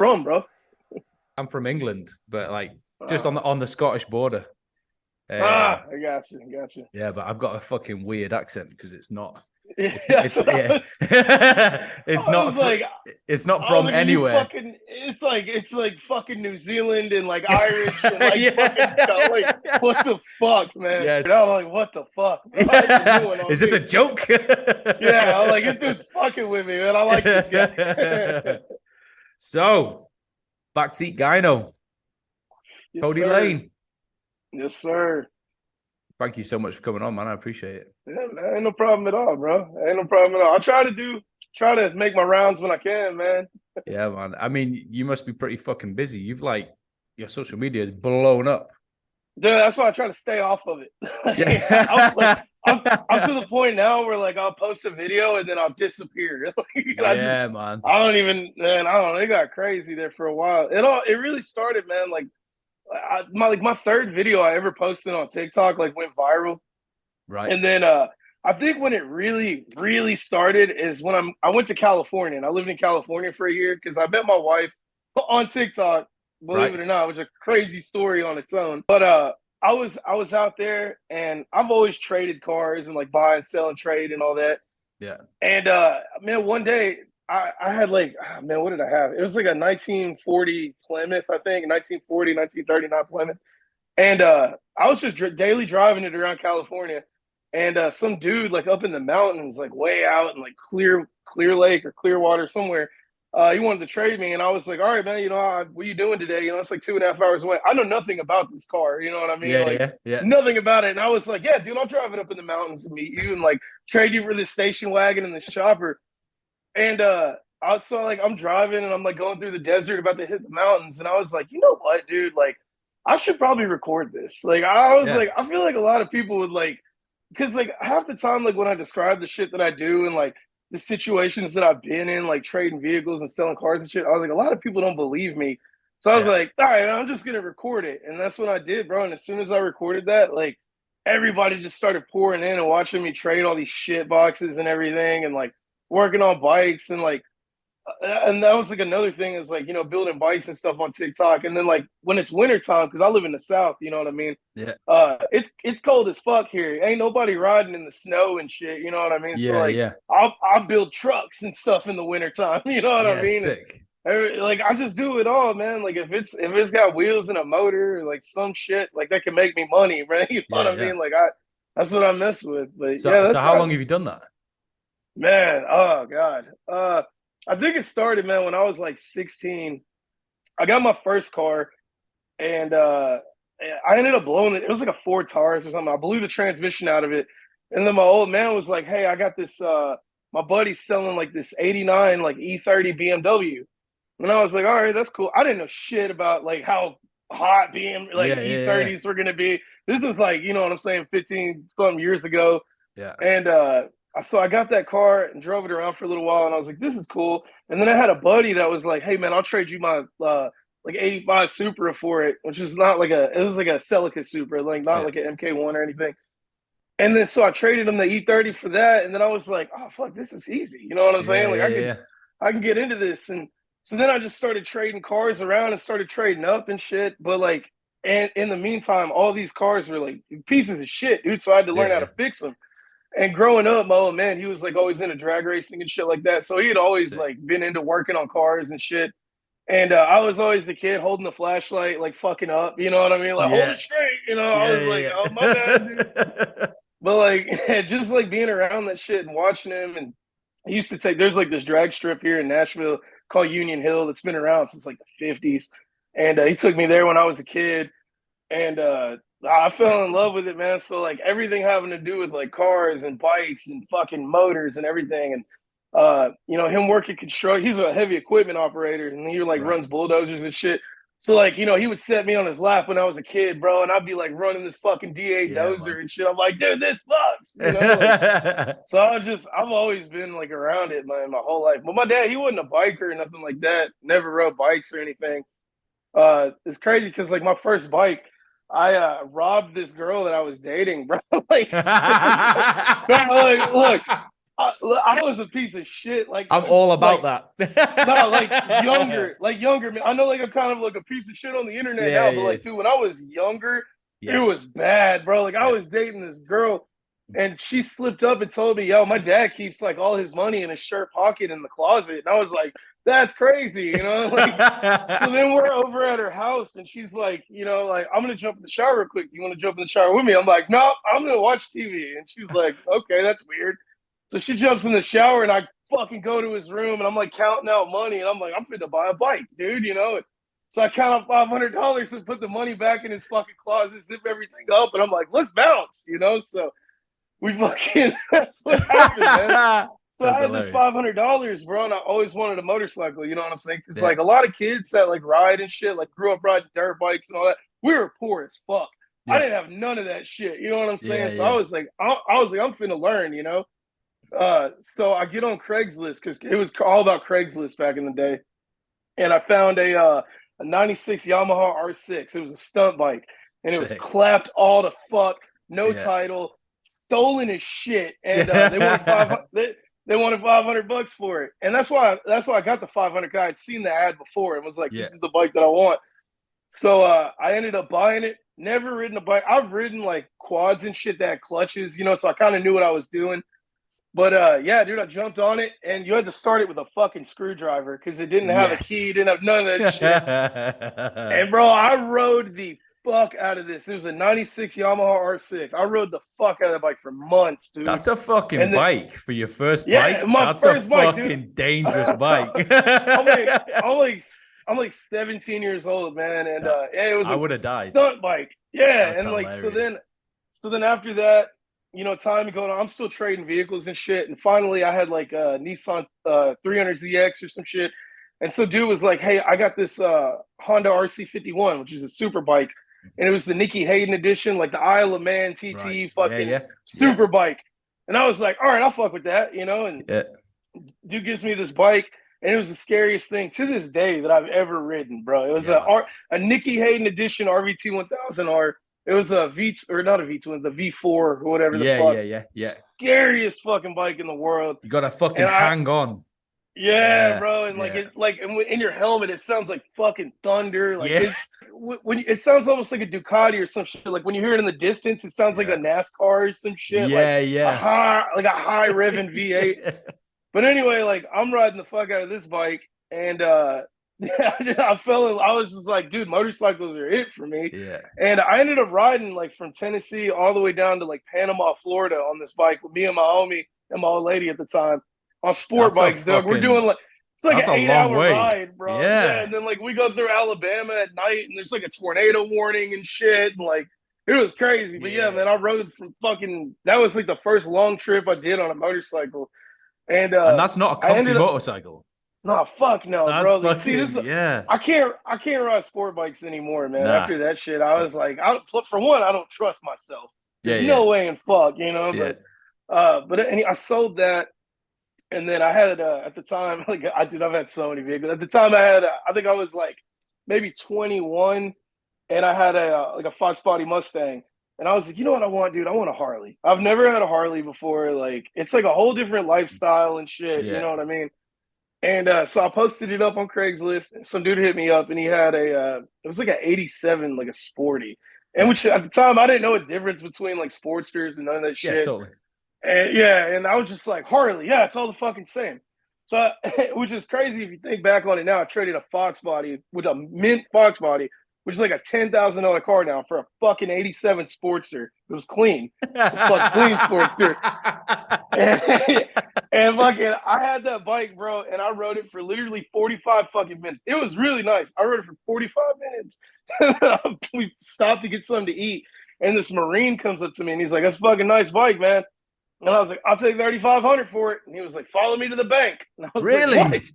from, bro? I'm from England, but like just Oh. on the Scottish border. I got you. Yeah, but I've got a fucking weird accent because it's not. Yeah, It's yeah. It's I not was like, it's not I was from like, are you anywhere. fucking? It's like fucking New Zealand and like Irish and like fucking stuff. Like, Yeah. what the fuck, man? Yeah. And I was like, what the fuck, bro? What's going Is on this a me? joke? Yeah, I was like, this dude's fucking with me, man. I like this guy. So, backseat gyno, Yes, Cody sir. Layne. Yes, sir. Thank you so much for coming on, man. I appreciate it. Yeah, man, ain't no problem at all, bro. Ain't no problem at all. I try to make my rounds when I can, man. Yeah, man. I mean, you must be pretty fucking busy. You've like your social media is blown up. Yeah, that's why I try to stay off of it. Yeah. I'm to the point now where like I'll post a video and then I'll disappear. Yeah, man. I don't even, man. I don't know. It got crazy there for a while. It really started, man. My third video I ever posted on TikTok like went viral, Right. and then I think when it really started is when I went to California and I lived in California for a year because I met my wife on TikTok. Believe Right. it or not, it was a crazy story on its own. But I was out there and I've always traded cars and like buy and sell and trade and all that. Yeah. And man, one day I had like, man, what did I have? It was like a 1940 Plymouth, I think, 1940, 1939 Plymouth. And I was just daily driving it around California. And some dude like up in the mountains, like way out in like Clear Lake or Clearwater somewhere, he wanted to trade me. And I was like, all right, man, what are you doing today? It's like 2.5 hours away. I know nothing about this car. You know what I mean? Yeah, Like yeah, yeah. nothing about it. And I was like, yeah, dude, I'll drive it up in the mountains and meet you and like trade you for this station wagon and this chopper. And I saw like I'm driving and I'm like going through the desert about to hit the mountains. And I was like, you know what, dude? Like, I should probably record this. Like, I was Yeah. like, I feel like a lot of people would like, because like half the time, like when I describe the shit that I do and like the situations that I've been in, like trading vehicles and selling cars and shit, I was like, a lot of people don't believe me. So I was Yeah. like, all right, I'm just gonna record it. And that's what I did, bro. And as soon as I recorded that, like everybody just started pouring in and watching me trade all these shit boxes and everything and like working on bikes and that was like another thing is like building bikes and stuff on TikTok, and then like when it's wintertime because I live in the South, you know what I mean. Yeah. It's cold as fuck here. Ain't nobody riding in the snow and shit, you know what I mean. So Yeah. like Yeah. I'll build trucks and stuff in the wintertime, you know what I Yeah. mean. And Sick. like I just do it all, man. Like if it's got wheels and a motor, or, like some shit like that can make me money, right? You know what Yeah. I Yeah. mean. Like I that's what I mess with. But yeah, So how long have you done that? man. Oh god. I think it started, man, when I was like 16. I got my first car, and I ended up blowing it. It was like a Ford Taurus or something. I blew the transmission out of it, and then my old man was like, "Hey, I got this. My buddy's selling like this '89 like E30 BMW," and I was like, "All right, that's cool." I didn't know shit about like how hot like Yeah. Yeah. E30s were gonna be. This was like, you know what I'm saying, 15 some years ago. Yeah. And so I got that car and drove it around for a little while, and I was like, "This is cool." And then I had a buddy that was like, "Hey, man, I'll trade you my like '85 Supra for it," which is not like it was like a Celica Supra, like not Yeah. like an MK1 or anything. And then so I traded him the E30 for that, and then I was like, "Oh fuck, this is easy." You know what I'm Yeah. saying? Like Yeah. Yeah. I can get into this, and so then I just started trading cars around and started trading up and shit. But like, and in the meantime, all these cars were like pieces of shit, dude. So I had to learn how Yeah. to fix them. And growing up, my old man, he was like always into drag racing and shit like that. So he had always Sick. like been into working on cars and shit. And I was always the kid holding the flashlight, like fucking up, you know what I mean? Like hold Yeah. it straight, you know. I Yeah. was like, Yeah. oh my bad, dude. But like, just like being around that shit and watching him, and I used to take. There's like this drag strip here in Nashville called Union Hill that's been around since like the '50s, and he took me there when I was a kid, and I fell in love with it, man. So like everything having to do with like cars and bikes and fucking motors and everything, and him working construction. He's a heavy equipment operator, and he like Right. runs bulldozers and shit. So like he would set me on his lap when I was a kid, bro, and I'd be like running this fucking DA Yeah, dozer man. and shit. I'm like, dude, this fucks, like. So I've always been like around it, man, my whole life. But my dad, he wasn't a biker or nothing like that. Never rode bikes or anything. It's crazy because like my first bike, I robbed this girl that I was dating, bro. Like, bro, like, look, I was a piece of shit. I'm all about that. No, like younger. I know, like I'm kind of like a piece of shit on the internet Yeah, now, but yeah, like, dude, when I was younger, it yeah, was bad, bro. Like I yeah. was dating this girl, and she slipped up and told me, "Yo, my dad keeps like all his money in his shirt pocket in the closet," and I was like, "That's crazy," you know, like. So then we're over at her house, and she's like, like, I'm gonna jump in the shower real quick. You want to jump in the shower with me? I'm like, no, I'm gonna watch TV. And she's like, okay, that's weird. So she jumps in the shower, and I fucking go to his room, and I'm like counting out money, and I'm like, I'm finna buy a bike, dude. So I count out $500 and put the money back in his fucking closet, zip everything up, and I'm like, let's bounce. So we fucking that's what happened, man. So I That's had this hilarious. $500, bro, and I always wanted a motorcycle. You know what I'm saying? Because Yeah, like a lot of kids that like ride and shit, like grew up riding dirt bikes and all that. We were poor as fuck. I yeah, didn't have none of that shit. You know what I'm yeah, saying? So I yeah. was like, I was like, I'm finna learn. So I get on Craigslist because it was all about Craigslist back in the day, and I found a '96 Yamaha R6. It was a stunt bike, and it was Sick. clapped all the fuck, no Yeah. title, stolen as shit, and they wanted Yeah. they wanted $500 for it, and that's why I got the 500. I'd seen the ad before and was like, Yeah. this is the bike that I want. So I ended up buying it. Never ridden a bike. I've ridden like quads and shit that had clutches, so I kind of knew what I was doing. But yeah, dude, I jumped on it, and you had to start it with a fucking screwdriver because it didn't have a key, Yes. didn't have none of that shit. And bro, I rode the fuck out of this. It was a '96 Yamaha R6. I rode the fuck out of that bike for months, dude. That's a fucking And then, bike for your first yeah, bike. my That's a first bike, dude. fucking dangerous bike. I'm like, I'm like, I'm like 17 years old, man, and Yeah, yeah, it was I a would have died. stunt bike. Yeah, That's and like hilarious. so then after that, time going on, I'm still trading vehicles and shit. And finally, I had like a Nissan 300ZX or some shit. And so dude was like, "Hey, I got this Honda RC51, which is a super bike, and it was the Nikki Hayden edition, like the Isle of Man Right. TT Yeah, fucking yeah. Yeah. super bike." And I was like, "All right, I'll fuck with that," And Yeah. dude gives me this bike, and it was the scariest thing to this day that I've ever ridden, bro. It was Yeah, man. a Nikki Hayden edition RVT 1000R. It was a V, or not a V2, the V4 or whatever the Yeah, fuck. yeah, yeah, yeah. Scariest fucking bike in the world. You gotta fucking And hang on. yeah, Yeah, bro, and like yeah, in your helmet, it sounds like fucking thunder. Like yeah, it's when it sounds almost like a Ducati or some shit. Like when you hear it in the distance, it sounds like a yeah, NASCAR or some shit. Like yeah, yeah. a high revving V8. But anyway, like I'm riding the fuck out of this bike, and yeah, I was just like, dude, motorcycles are it for me. Yeah. And I ended up riding like from Tennessee all the way down to like Panama, Florida on this bike with me and my homie and my old lady at the time on sport That's a bikes, Doug. We're doing fucking like it's like an that's a long 8 hour way. ride, bro. Yeah, Yeah. and then like we go through Alabama at night, and there's like a tornado warning and shit, and like it was crazy. But yeah, Yeah. man, I rode from fucking. That was like the first long trip I did on a motorcycle, and And that's not a I comfy ended up. motorcycle. No, fuck no, That's bro. Like, see, fucking yeah. I can't ride sport bikes anymore, man. Nah. After that shit, I was like, for one, I don't trust myself. Yeah, There's yeah. no way in fuck, Yeah. but I sold that, and then I had at the time, like I've had so many vehicles. At the time, I had I think I was like maybe 21, and I had a like a Fox Body Mustang, and I was like, you know what I want, dude? I want a Harley. I've never had a Harley before. Like, it's like a whole different lifestyle and shit. You Yeah. know what I mean? And so I posted it up on Craigslist. And some dude hit me up, and he had it was like an '87, like a sporty, and Yeah. which at the time I didn't know a difference between like Sportsters and none of that Yeah, shit. totally. And yeah, and I was just like, Harley, yeah, it's all the fucking same. So, which is crazy if you think back on it now. I traded a Fox Body with a mint Fox Body, which is like a $10,000 car now, for a fucking '87 Sportster. It was clean, a fucking clean Sportster. And fucking, I had that bike, bro, and I rode it for literally 45 fucking minutes. It was really nice. I rode it for 45 minutes. We stopped to get something to eat, and this Marine comes up to me and he's like, "That's a fucking nice bike, man." And I was like, "I'll take 3,500 for it." And he was like, "Follow me to the bank." And I was Really? like, "What?"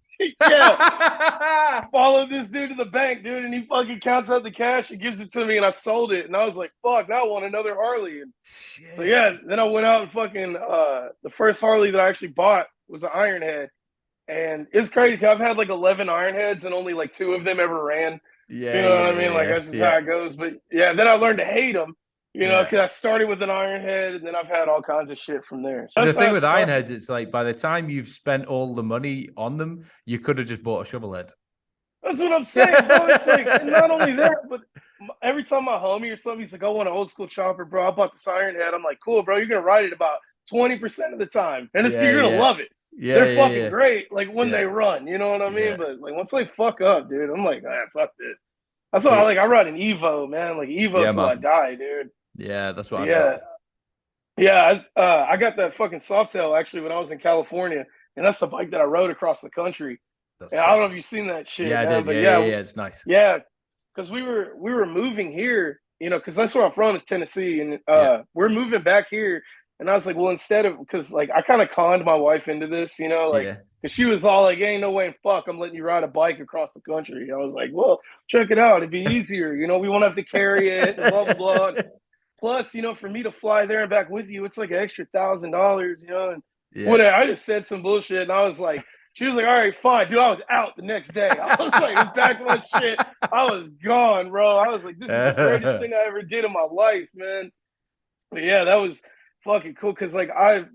Yeah. Followed this dude to the bank, dude, and he fucking counts out the cash and gives it to me, and I sold it. And I was like, "Fuck, now I want another Harley." And so Shit. yeah, then I went out and fucking the first Harley that I actually bought was an Ironhead, and it's crazy because I've had like 11 Ironheads and only like 2 of them ever ran. You Yeah, know what yeah, I mean? yeah, Like yeah. that's just how Yeah. it goes. But yeah, then I learned to hate them. because I started with an iron head, and then I've had all kinds of shit from there. So the thing with iron heads, it's like by the time you've spent all the money on them, you could have just bought a shovel head. That's what I'm saying, bro. It's like, and not only that, but every time my homie or somebody's like, I want an old school chopper, bro. I bought this iron head. I'm like, cool, bro. You're gonna ride it about 20% of the time, and you're gonna love it. They're fucking great, like when they run. You know what I mean? But like once they fuck up, dude, I'm like, fuck this. That's why I ride an Evo, man. Like Evo till I die, dude. Yeah, that's what I got. Yeah, I got that fucking Softail actually when I was in California, and that's the bike that I rode across the country. And I don't know if you've seen that shit. Yeah, man, I did. But yeah, it's nice. Yeah, because we were moving here, because that's where I'm from is Tennessee, and we're moving back here. And I was like, well, instead of, because like I kind of conned my wife into this, because she was all like, ain't no way in fuck I'm letting you ride a bike across the country. I was like, well, check it out, it'd be easier, we won't have to carry it, and blah blah blah. Plus, for me to fly there and back with you, it's like an extra $1,000, and whatever. I just said some bullshit, and I was like, she was like, all right, fine, dude. I was out the next day. I was like, back my shit. I was gone, bro. I was like, this is the greatest thing I ever did in my life, man. But yeah, that was fucking cool because like I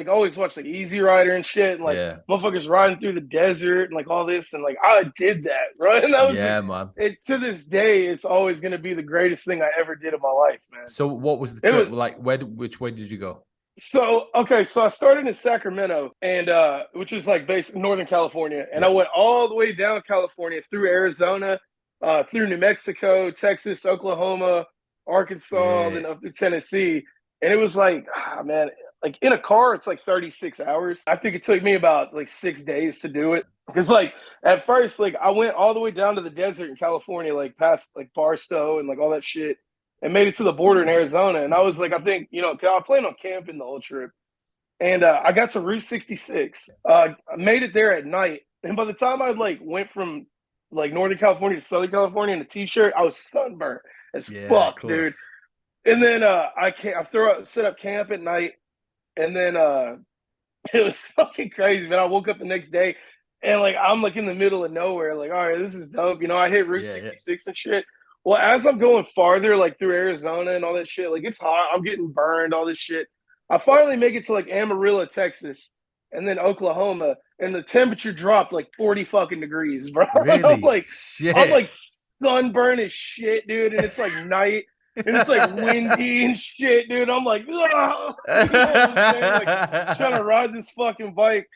always watched like Easy Rider and shit, and like motherfuckers riding through the desert and like all this, and like I did that, right? And that was man. To this day, it's always gonna be the greatest thing I ever did in my life, man. So what was the trip like? Which way did you go? So I started in Sacramento, and which is like based Northern California, and I went all the way down California through Arizona, through New Mexico, Texas, Oklahoma, Arkansas, then up to Tennessee. And it was like, man, like in a car, it's like 36 hours. I think it took me about like 6 days to do it. Because like at first, like I went all the way down to the desert in California, like past like Barstow and like all that shit, and made it to the border in Arizona. And I was like, I think, I planned on camping the whole trip. And I got to Route 66. I made it there at night. And by the time I like went from like Northern California to Southern California in a t-shirt, I was sunburnt as fuck, dude. And then I set up camp at night, and then it was fucking crazy, man. I woke up the next day, and like I'm like in the middle of nowhere, like, all right, this is dope. I hit Route 66 and shit. Well, as I'm going farther, like through Arizona and all that shit, like it's hot. I'm getting burned, all this shit. I finally make it to like Amarillo, Texas, and then Oklahoma, and the temperature dropped like 40 fucking degrees, bro. Really? I'm like sunburned as shit, dude, and it's like night. And it's like windy and shit, dude. I'm like, trying to ride this fucking bike.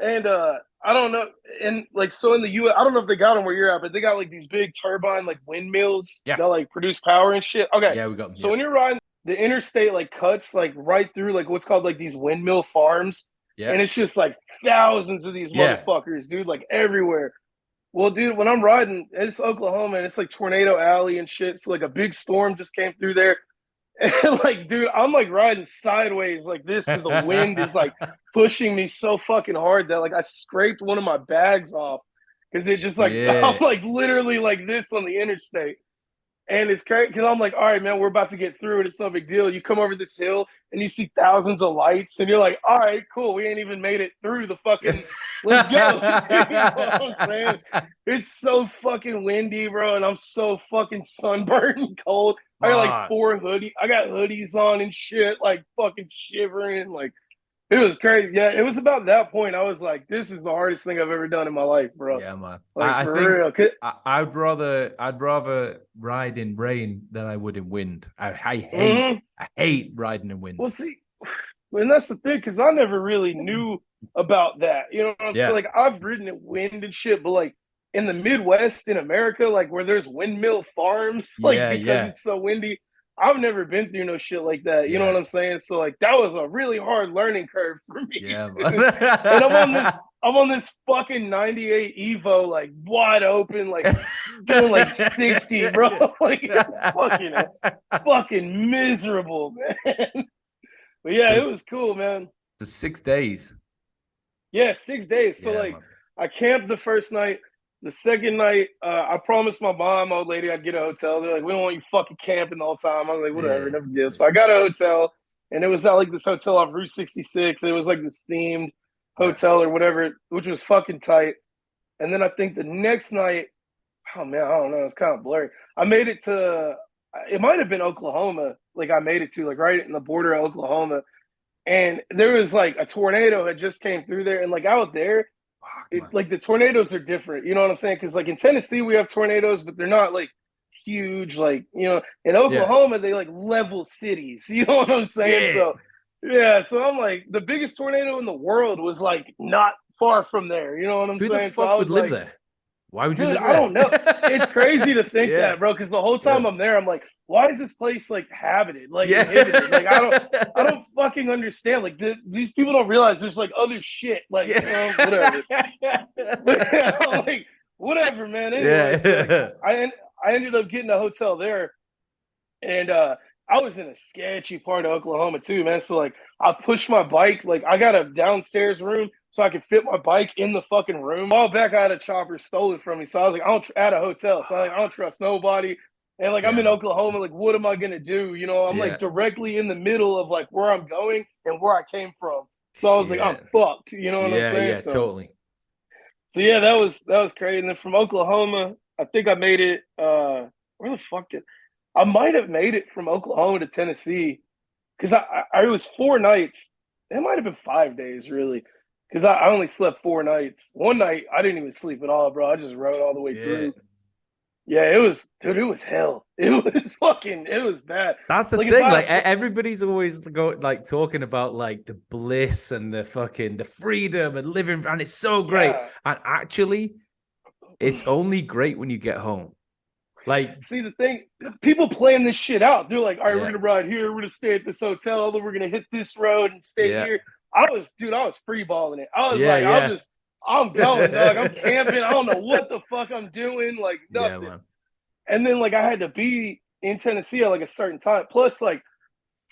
And I don't know. And like, so in the US, I don't know if they got them where you're at, but they got like these big turbine, like windmills that like produce power and shit. Okay. Yeah, we got them. So when you're riding, the interstate like cuts like right through like what's called like these windmill farms. Yeah. And it's just like thousands of these motherfuckers, dude, like everywhere. Well, dude, when I'm riding, it's Oklahoma, and it's like Tornado Alley and shit. So like a big storm just came through there. And like, dude, I'm like riding sideways like this because the wind is like pushing me so fucking hard that like I scraped one of my bags off because it just like, I'm like literally like this on the interstate. And it's crazy because I'm like, all right, man, we're about to get through it. It's no big deal. You come over this hill and you see thousands of lights, and you're like, all right, cool. We ain't even made it through the fucking. Let's go. You know what I'm saying? It's so fucking windy, bro, and I'm so fucking sunburned and cold. I got like 4 hoodies. I got hoodies on and shit, like fucking shivering, like. It was crazy. Yeah, it was about that point. I was like, this is the hardest thing I've ever done in my life, bro. Yeah, man. Like, I for think real. I'd rather ride in rain than I would in wind. I hate riding in wind. Well, see, and that's the thing, because I never really knew about that. You know what I'm saying? Like, I've ridden in wind and shit, but like in the Midwest in America, like where there's windmill farms, like because it's so windy, I've never been through no shit like that. You know what I'm saying? So like that was a really hard learning curve for me. Yeah, and I'm on this fucking 98 Evo, like wide open, like doing like 60, bro. Like it's fucking miserable, man. But yeah, it was cool, man. So 6 days. Yeah, 6 days. So like I camped the first night. The second night, I promised my mom, old lady, I'd get a hotel. They're like, we don't want you fucking camping the whole time. I was like, whatever, never did. So I got a hotel, and it was at like this hotel off Route 66. It was like this themed hotel or whatever, which was fucking tight. And then I think the next night, oh man, I don't know, it's kind of blurry. I made it to, it might have been Oklahoma. like I made it to, like right in the border of Oklahoma. And there was like a tornado had just came through there, and like out there, Fuck, like the tornadoes are different. You know what I'm saying? Because like in Tennessee we have tornadoes, but they're not like huge. Like in yeah. Oklahoma they like level cities. You know what I'm saying? Shit. So yeah, so I'm like the biggest tornado in the world was like not far from there. You know what I'm Who the saying? So I fuck would was live like, there? Why would you dude, live I don't know. It's crazy to there? think Yeah. that, bro. Because the whole Yeah. time I'm there, I'm like, why is this place like habited, like Yeah. inhibited? Like I don't fucking understand. Like these people don't realize there's like other shit. Like whatever. I'm like whatever, man. Anyway, so like Yeah. I ended up getting a hotel there, and I was in a sketchy part of Oklahoma too, man. So like I pushed my bike, like I got a downstairs room so I could fit my bike in the fucking room. All back I had a chopper stolen from me. So I was like, I don't at a hotel. So I don't trust nobody. And like I'm Yeah, in man. Oklahoma, like what am I gonna do? I'm Yeah. like directly in the middle of like where I'm going and where I came from. So I was like, I'm Shit. fucked. You know what I'm Yeah, saying? yeah, So totally. yeah, that was crazy. And then from Oklahoma, I think I made it where the fuck did I might have made it from Oklahoma to Tennessee because I was 4 nights. It might have been 5 days really, because I only slept 4 nights. One night I didn't even sleep at all, bro. I just rode all the way Yeah. through. Yeah, it was, dude. It was hell. It was fucking. It was bad. That's the Like if thing. I Like had a, everybody's always like talking about like the bliss and the freedom and living, and it's so great. yeah. And actually, it's only great when you get home. Like, See the thing, people plan this shit out. They're like, all right, we're yeah, gonna ride here, we're gonna stay at this hotel, then we're gonna hit this road and stay yeah, here. Dude, I was free balling it. I was yeah, like, yeah. I'm going, dog. I'm camping. I don't know what the fuck I'm doing, like Yeah, nothing. man. And then like I had to be in Tennessee at like a certain time. Plus, like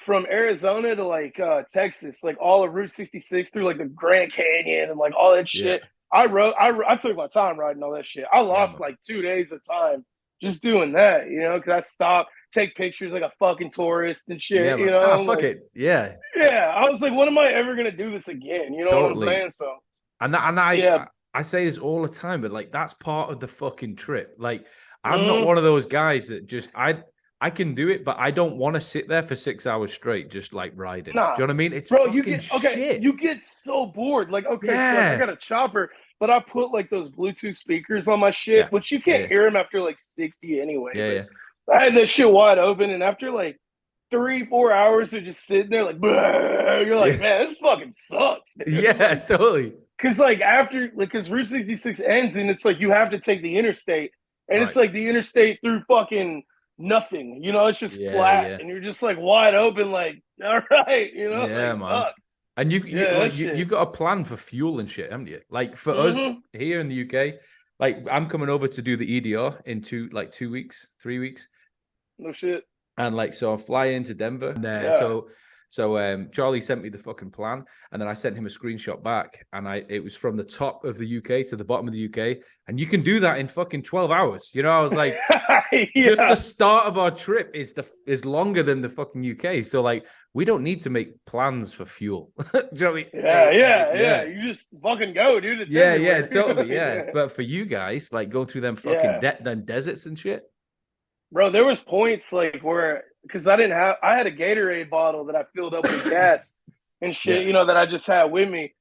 from Arizona to like Texas, like all of Route 66 through like the Grand Canyon and like all that Yeah, shit. I took my time riding all that shit. I yeah, lost man. like 2 days of time just doing that, because I stopped, take pictures like a fucking tourist and Yeah, shit, man. Ah, fuck like it. Yeah, yeah. I was like, when am I ever gonna do this again? You know what I'm totally. saying? So And yeah. I say this all the time, but like that's part of the fucking trip. Like I'm not Mm-hmm. one of those guys that just I can do it, but I don't want to sit there for 6 hours straight just like riding. Do Nah, you know what I mean? It's bro, fucking shit. you get so bored. Like, okay, so like I Yeah. got a chopper, but I put like those Bluetooth speakers on my shit, Yeah. which you can't Yeah. hear them after like 60 anyway. Yeah. But Yeah. I had that shit wide open, and after like 3, 4 hours of just sitting there, like, you're like, Yeah. man, this fucking sucks, dude. Yeah, Like, totally. cause like after, like, cause Route 66 ends, and it's like you have to take the interstate, and it's Right. like the interstate through fucking nothing. It's just Yeah, flat, yeah. and you're just like wide open, like, all right, Yeah, like man. fuck. And Yeah, that you shit. got a plan for fuel and shit, haven't you? Like for us Mm-hmm. here in the UK, like I'm coming over to do the EDR in 2 weeks, 3 weeks. No shit. And like, so I fly into Denver. And Yeah. Charlie sent me the fucking plan, and then I sent him a screenshot back, and it was from the top of the UK to the bottom of the UK, and you can do that in fucking 12 hours. I was like, just the Yeah. start of our trip is longer than the fucking UK. So like, we don't need to make plans for fuel. Do you know what I mean? Yeah. You just fucking go, dude. It's Yeah, everywhere. totally, yeah. Yeah. But for you guys, like, go through them fucking Yeah. them deserts and shit. Bro, there was points like where, because I had a Gatorade bottle that I filled up with gas and shit, Yeah, that I just had with me.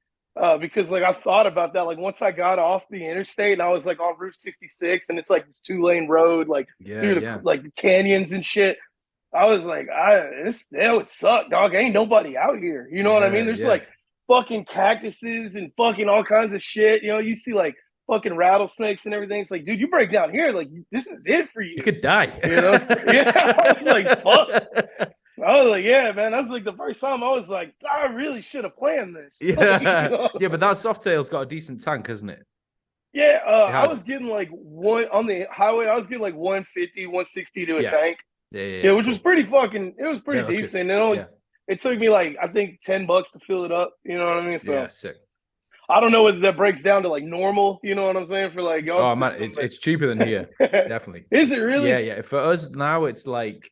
Because like I thought about that, like once I got off the interstate and I was like on Route 66 and it's like this 2-lane road, like yeah, through yeah, the canyons and shit. I was like, that would suck, dog. Ain't nobody out here. You know what I mean? yeah, There's yeah. like fucking cactuses and fucking all kinds of shit. You see like fucking rattlesnakes and everything. It's like, dude, you break down here, like this is it for You you. could die. So, yeah, I was like, fuck. I was like, yeah, man. That's like the first time I was like, I really should have planned this. Like, Yeah, yeah, but that Softail's got a decent tank, hasn't it? yeah, It I has. was getting like one on the highway. I was getting like 150, 160 to a Yeah, tank. yeah, yeah, Yeah, yeah. which was Cool. pretty fucking. It was Yeah, pretty that's good. decent. Yeah, It took me like I think $10 to fill it up. You know what I mean? yeah, So sick. I don't know whether that breaks down to like normal. You know what I'm saying for like y'all's Oh man, system, it's cheaper than here, but definitely. is it Yeah, really? yeah. For us now, it's like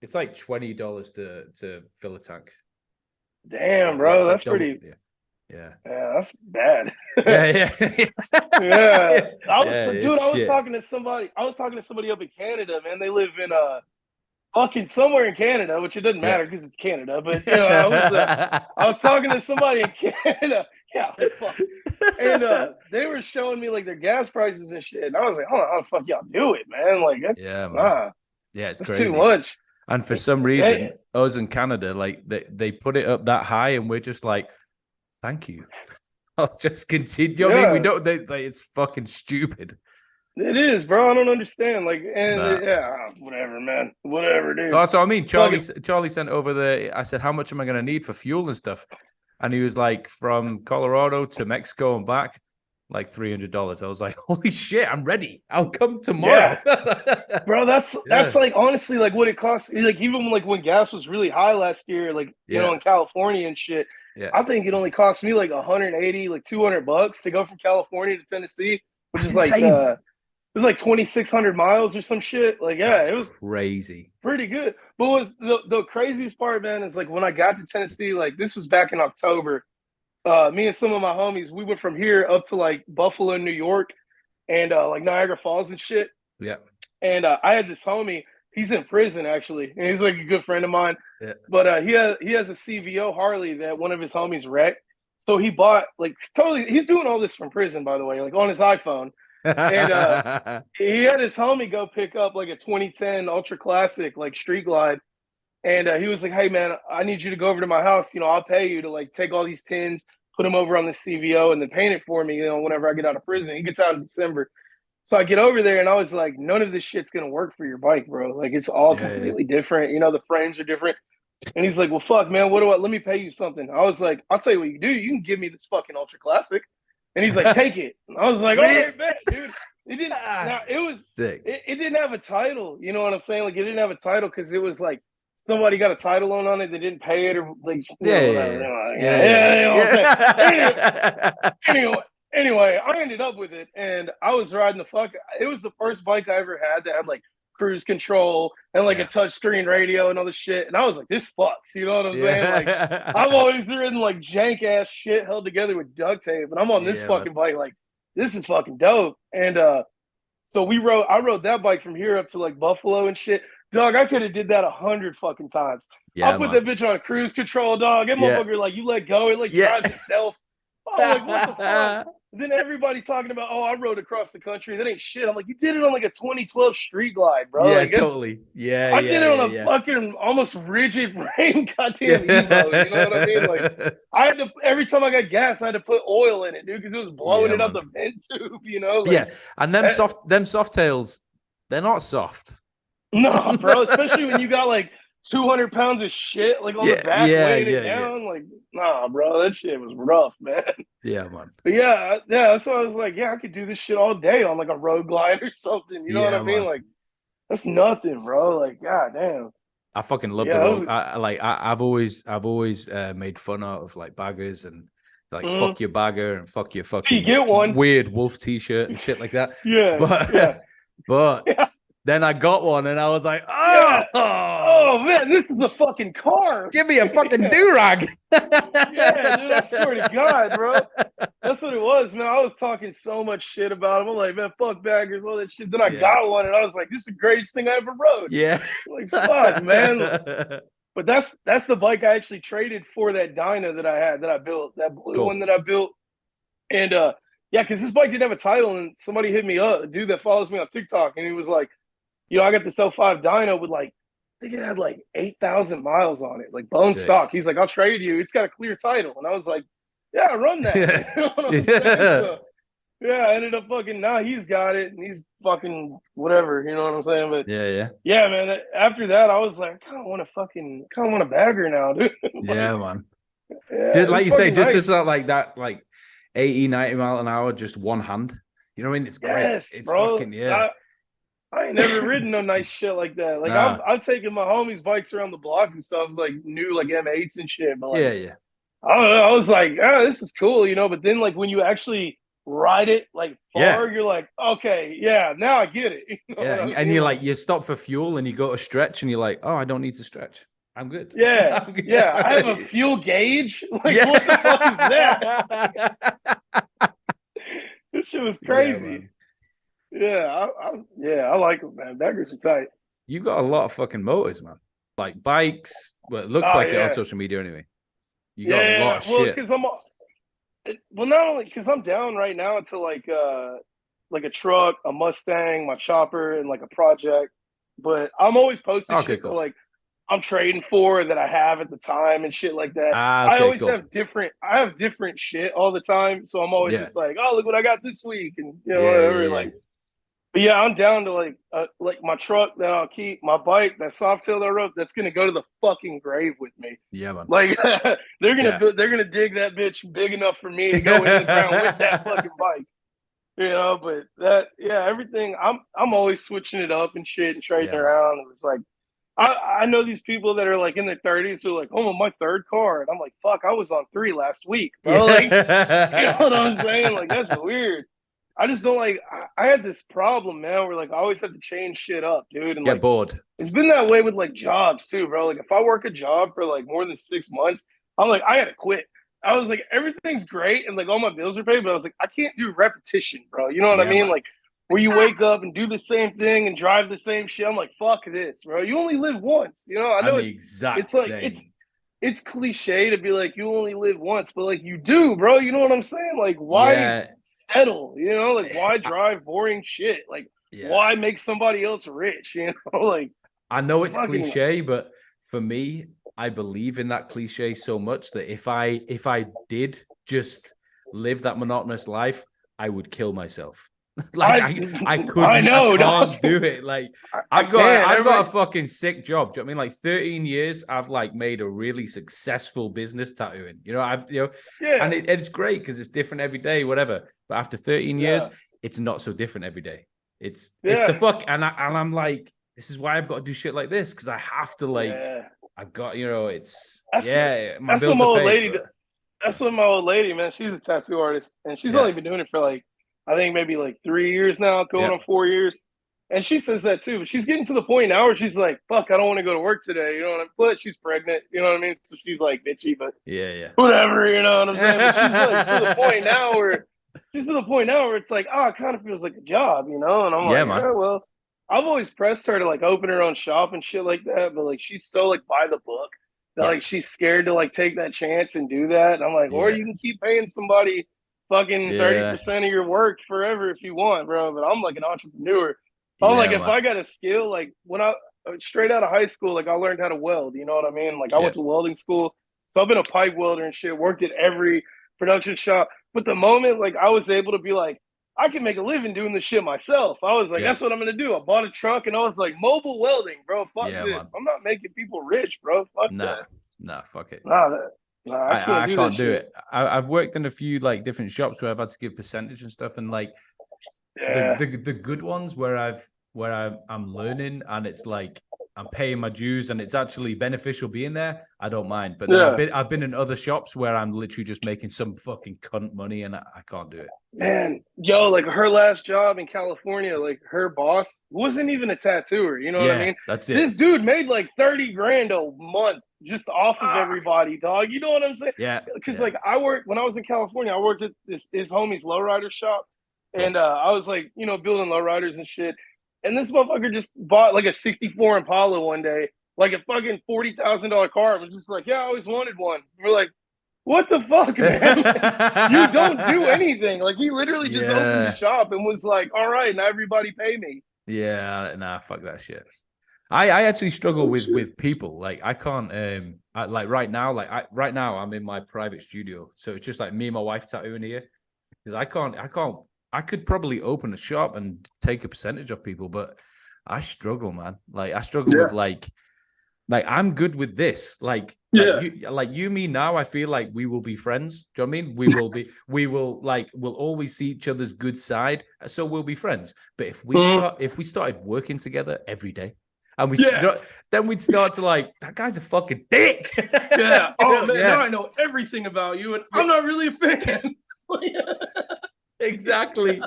$20 to fill a tank. Damn, So yeah, bro, it's like that's double. pretty. Yeah, yeah, Yeah, that's bad. yeah, yeah, Yeah, yeah. dude. It's shit. I was talking to somebody up in Canada, man. They live in fucking somewhere in Canada, which it doesn't Yeah. matter because it's Canada. But I was talking to somebody in Canada. Yeah, fuck. And they were showing me like their gas prices and shit. And I was like, "Oh, how the fuck y'all do it, man? Like Yeah, man. Yeah, it's that's too crazy. much." And for some reason, us in Canada, like they put it up that high, and we're just like, thank you. I'll just continue. You know what I mean? We don't. It's fucking stupid. It is, bro. I don't understand. Like, and Nah. whatever, man. Whatever, dude. Oh, so I mean, Charlie sent over I said, how much am I going to need for fuel and stuff? And he was like, from Colorado to Mexico and back, like $300. I was like, holy shit, I'm ready. I'll come tomorrow. Yeah. Bro, that's like honestly like what it costs. Like even like when gas was really high last year, like you know, in California and shit. Yeah. I think it only cost me like 180, like $200 to go from California to Tennessee, which is insane. like it was like 2,600 miles or some shit. Like, yeah, That's it was crazy. pretty good. But what was the craziest part, man, is like when I got to Tennessee, like this was back in October. Me and some of my homies, we went from here up to like Buffalo, New York, and like Niagara Falls and shit. Yeah. And I had this homie. He's in prison actually, and he's like a good friend of mine. Yeah. But he has a CVO Harley that one of his homies wrecked. So he bought like totally. He's doing all this from prison, by the way, like on his iPhone. And he had his homie go pick up like a 2010 Ultra Classic like Street Glide, and he was like, "Hey man, I need you to go over to my house. You know, I'll pay you to like take all these tins, put them over on the CVO, and then paint it for me. You know, whenever I get out of prison." He gets out in December. So I get over there and I was like, none of this shit's gonna work for your bike, bro. Like it's all completely different. You know, the frames are different. And he's like, well, fuck, man, let me pay you something. I was like, I'll tell you what you can do. You can give me this fucking Ultra Classic. And he's like, take it. And I was like, all right, man, dude. It didn't. Now it was sick. It didn't have a title. You know what I'm saying? Like it didn't have a title because it was like somebody got a title loan on it. They didn't pay it or like Anyway, I ended up with it, and I was riding the fuck. It was the first bike I ever had that had like cruise control and like a touchscreen radio and all this shit. And I was like, this fucks. You know what I'm saying? Like I've always ridden like jank ass shit held together with duct tape, and I'm on this fucking bike. Like this is fucking dope. And so I rode that bike from here up to like Buffalo and shit. Dog, I could have did that 100 fucking times. I put that bitch on cruise control, dog. That motherfucker, like you let go, it like drives itself. I'm like, what the fuck? Then everybody talking about, oh, I rode across the country. That ain't shit. I'm like, you did it on like a 2012 Street Glide, bro. Yeah, like, totally. Yeah, I did it on a fucking almost rigid frame goddamn Evo. You know what I mean? Like, I had to, every time I got gas, I had to put oil in it, dude, because it was blowing it up the vent tube, you know? Like, and them soft tails, they're not soft. No, bro, especially when you got like 200 pounds of shit like on the back weighing it down. Like, nah, bro, that shit was rough, man. Yeah, man. But yeah, that's why I was like, yeah, I could do this shit all day on like a road glide or something. You know what I mean? Like, that's nothing, bro. Like, god damn. I fucking love the road. I've always made fun out of like baggers and like fuck your bagger and fuck your fucking you get one weird wolf t-shirt and shit like that. But then I got one and I was like, oh man, this is a fucking car. Give me a fucking do-rag. Yeah, dude, I swear to God, bro. That's what it was, man. I was talking so much shit about him. I'm like, man, fuck baggers, all that shit. Then I got one and I was like, this is the greatest thing I ever rode. Yeah. Like, fuck, man. But that's the bike I actually traded for that Dyna that I had, that I built, that blue one that I built. And because this bike didn't have a title, and somebody hit me up, a dude that follows me on TikTok, and he was like, you know, I got this 05 Dyno with like, I think it had like 8,000 miles on it, like bone stock. He's like, I'll trade you. It's got a clear title. And I was like, yeah, run that. You know what I'm saying? So, I ended up fucking, now he's got it and he's fucking whatever. You know what I'm saying? But yeah, man, after that, I was like, I kind of want a bagger now, dude. Like, man. Dude, like you say, just like that, like 80, 90 mile an hour, just one hand. You know what I mean? It's great. Yes, it's bro. Fucking, I ain't never ridden no nice shit like that. Like I've taken my homies' bikes around the block and stuff, like new like M8s and shit. But like, I don't know. I was like, this is cool, you know. But then like when you actually ride it like far, you're like, okay, now I get it. You know and you're like, you stop for fuel and you go to stretch and you're like, oh, I don't need to stretch. I'm good. Yeah, I'm good. I have a fuel gauge. Like, what the fuck is that? This shit was crazy. I like them, man. Baggers are tight. You got a lot of fucking motors, man. Like bikes. Well, it looks Oh like it on yeah, social media anyway. You got a lot yeah. of Well, shit. because not only because I'm down right now to like a truck, a Mustang, my chopper, and like a project. But I'm always posting Okay, shit for cool. like I'm trading for that I have at the time and shit like that. Ah, I okay, always cool. have different shit all the time. So I'm always Yeah. just like, oh, look what I got this week, and Yeah, yeah, whatever. yeah. But yeah, I'm down to like my truck that I'll keep, my bike, that soft tail that I rode, that's gonna go to the fucking grave with me. Yeah, man. Like Yeah. they're gonna dig that bitch big enough for me to go in the ground with that fucking bike. But everything I'm always switching it up and shit and trading Yeah, man. around. It's like I know these people that are like in their 30s who are like, oh, my third car. And I'm like, fuck, I was on 3 last week, bro. Like, you know what I'm saying? Like, that's weird. I just don't like, I had this problem, man, where like I always have to change shit up, dude. And Get like, bored. it's been that way with like jobs too, bro. Like, if I work a job for like more than 6 months, I'm like, I gotta quit. I was like, everything's great and like all my bills are paid, but I was like, I can't do repetition, bro. You know what I Yeah, mean? man. Like, where you wake up and do the same thing and drive the same shit. I'm like, fuck this, bro. You only live once. I I'm know the it's exact it's like same. it's cliche to be like you only live once, but like you do, bro. You know what I'm saying? Like, why Yeah. settle? Like why drive boring shit? Like Yeah. why make somebody else rich? Like I know it's fucking cliche, but for me, I believe in that cliche so much that if I did just live that monotonous life, I would kill myself. Like I I know, dog. can't do it. Like I can't. I've got a Everybody, fucking sick job. Do you know what I mean? Like 13 years, I've like made a really successful business tattooing. And yeah, it's great because it's different every day, whatever. But after 13 years, yeah, it's not so different every day. It's the yeah, fuck, and I'm like, this is why I've got to do shit like this because I have to like, yeah. I've got it's That's yeah, my that's what bills my are old paid, lady. but That's what my old lady, man. She's a tattoo artist, and she's yeah, only been doing it for like I think maybe like 3 years now, going yeah, on 4 years. And she says that too. But she's getting to the point now where she's like, "Fuck, I don't want to go to work today." You know what I mean? But she's pregnant. You know what I mean? So she's like bitchy, but yeah, whatever. You know what I'm saying? But she's like to the point yeah. now where it's like, oh, it kind of feels like a job, And I'm Yeah, like, man. yeah, well, I've always pressed her to like open her own shop and shit like that, but like she's so like by the book that Yeah, like she's scared to like take that chance and do that. And I'm like, or yeah, you can keep paying somebody fucking yeah, 30% of your work forever if you want, bro. But I'm like an entrepreneur. I'm like, yeah, if man. I got a skill, like when I straight out of high school, like I learned how to weld. You know what I mean? Like I Yeah, went to welding school, so I've been a pipe welder and shit. Worked at every production shop. But the moment like I was able to be like, I can make a living doing this shit myself. I was like, yeah, that's what I'm gonna do. I bought a truck and I was like, mobile welding, bro. Fuck yeah, man. this. I'm not making people rich, bro. Fuck Nah, that. nah, fuck it. I can't I do that can't do shit. it. I've worked in a few like different shops where I've had to give percentage and stuff, and like Yeah. the good ones where I'm learning and it's like I'm paying my dues and it's actually beneficial being there, I don't mind. But then Yeah. I've been in other shops where I'm literally just making some fucking cunt money and I can't do it. Man, yo, like her last job in California, like her boss wasn't even a tattooer. You know what I Yeah, mean? that's This it. dude made like 30 grand a month just off of Ah, everybody, dog. You know what I'm saying? yeah, Because yeah, like I worked when I was in California, I worked at his homie's lowrider shop, and cool. I was like, building lowriders and shit. And this motherfucker just bought like a '64 Impala one day, like a fucking $40,000 car. It was just like, yeah, I always wanted one. We're like, what the fuck, man? Like, you don't do anything. Like, he literally just opened the Yeah, shop and was like, all right, now everybody pay me. yeah, nah, fuck that shit. I actually struggle Oh, with shit. people. Like I can't like right now I'm in my private studio. So it's just like me and my wife tattooing here. Because I could probably open a shop and take a percentage of people, but I struggle, man. Like I struggle with Yeah. like I'm good with this. Yeah. Like you me now, I feel like we will be friends. Do you know what I mean? We will like we'll always see each other's good side. So we'll be friends. But if we started working together every day and Yeah. then we'd start to like, that guy's a fucking dick. Yeah. You Oh know? man, now Yeah. I know everything about you, and Yeah. I'm not really a fan. Exactly.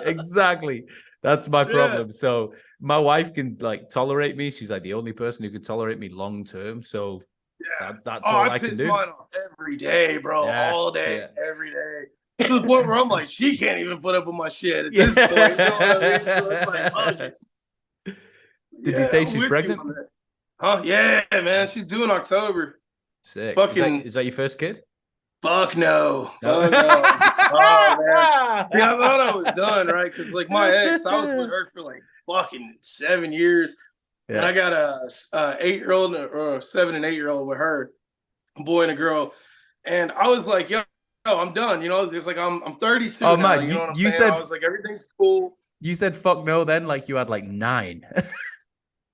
That's my Yeah. problem. So my wife can like tolerate me. She's like the only person who can tolerate me long term. So Yeah. that's Oh, all I I can piss do. mine off every day, bro. Yeah. All day, Yeah. every day. To the point where I'm like, she can't even put up with my shit at this point. You know what I mean? So it's like, oh Yeah. shit. Did you say I'm she's with you pregnant? on that. Oh yeah, man. She's due in October. Sick. Fucking Is that your first kid? fuck no. No. Fuck no. Oh man. See, I thought I was done, right? Because like my ex, I was with her for like fucking 7 years. And Yeah. I got a 8-year-old or a 7 and 8-year-old with her, a boy and a girl. And I was like, yo, I'm done. You know, there's like I'm 32 Oh now. man, You know what I'm you saying? I said was like, everything's cool. you said fuck no then like you had like 9.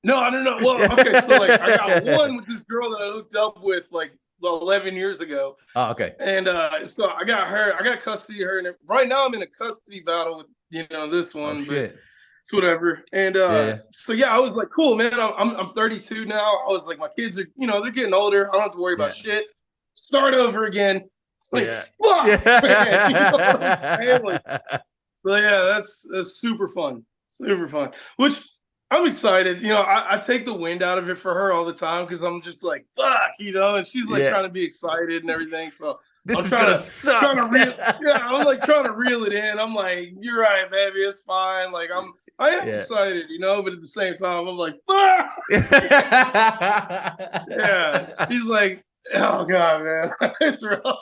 No, I don't know. Well, okay, so like I got one with this girl that I hooked up with like 11 years ago. Oh, okay. And so I got her, I got custody of her. And right now I'm in a custody battle with, this one, but it's whatever. And so yeah, I was like, cool, man. I'm 32 now. I was like, my kids are, they're getting older. I don't have to worry about shit. Start over again. Like, fuck, man. You know what I'm saying? Like, so yeah, that's super fun. Super fun. Which I'm excited. I take the wind out of it for her all the time because I'm just like, fuck, and she's like trying to be excited and everything. So this I'm is gonna suck. I'm like trying to reel it in. I'm like, you're right, baby, it's fine. Like I am excited, but at the same time, I'm like, fuck. Yeah. She's like, oh god, man, it's rough.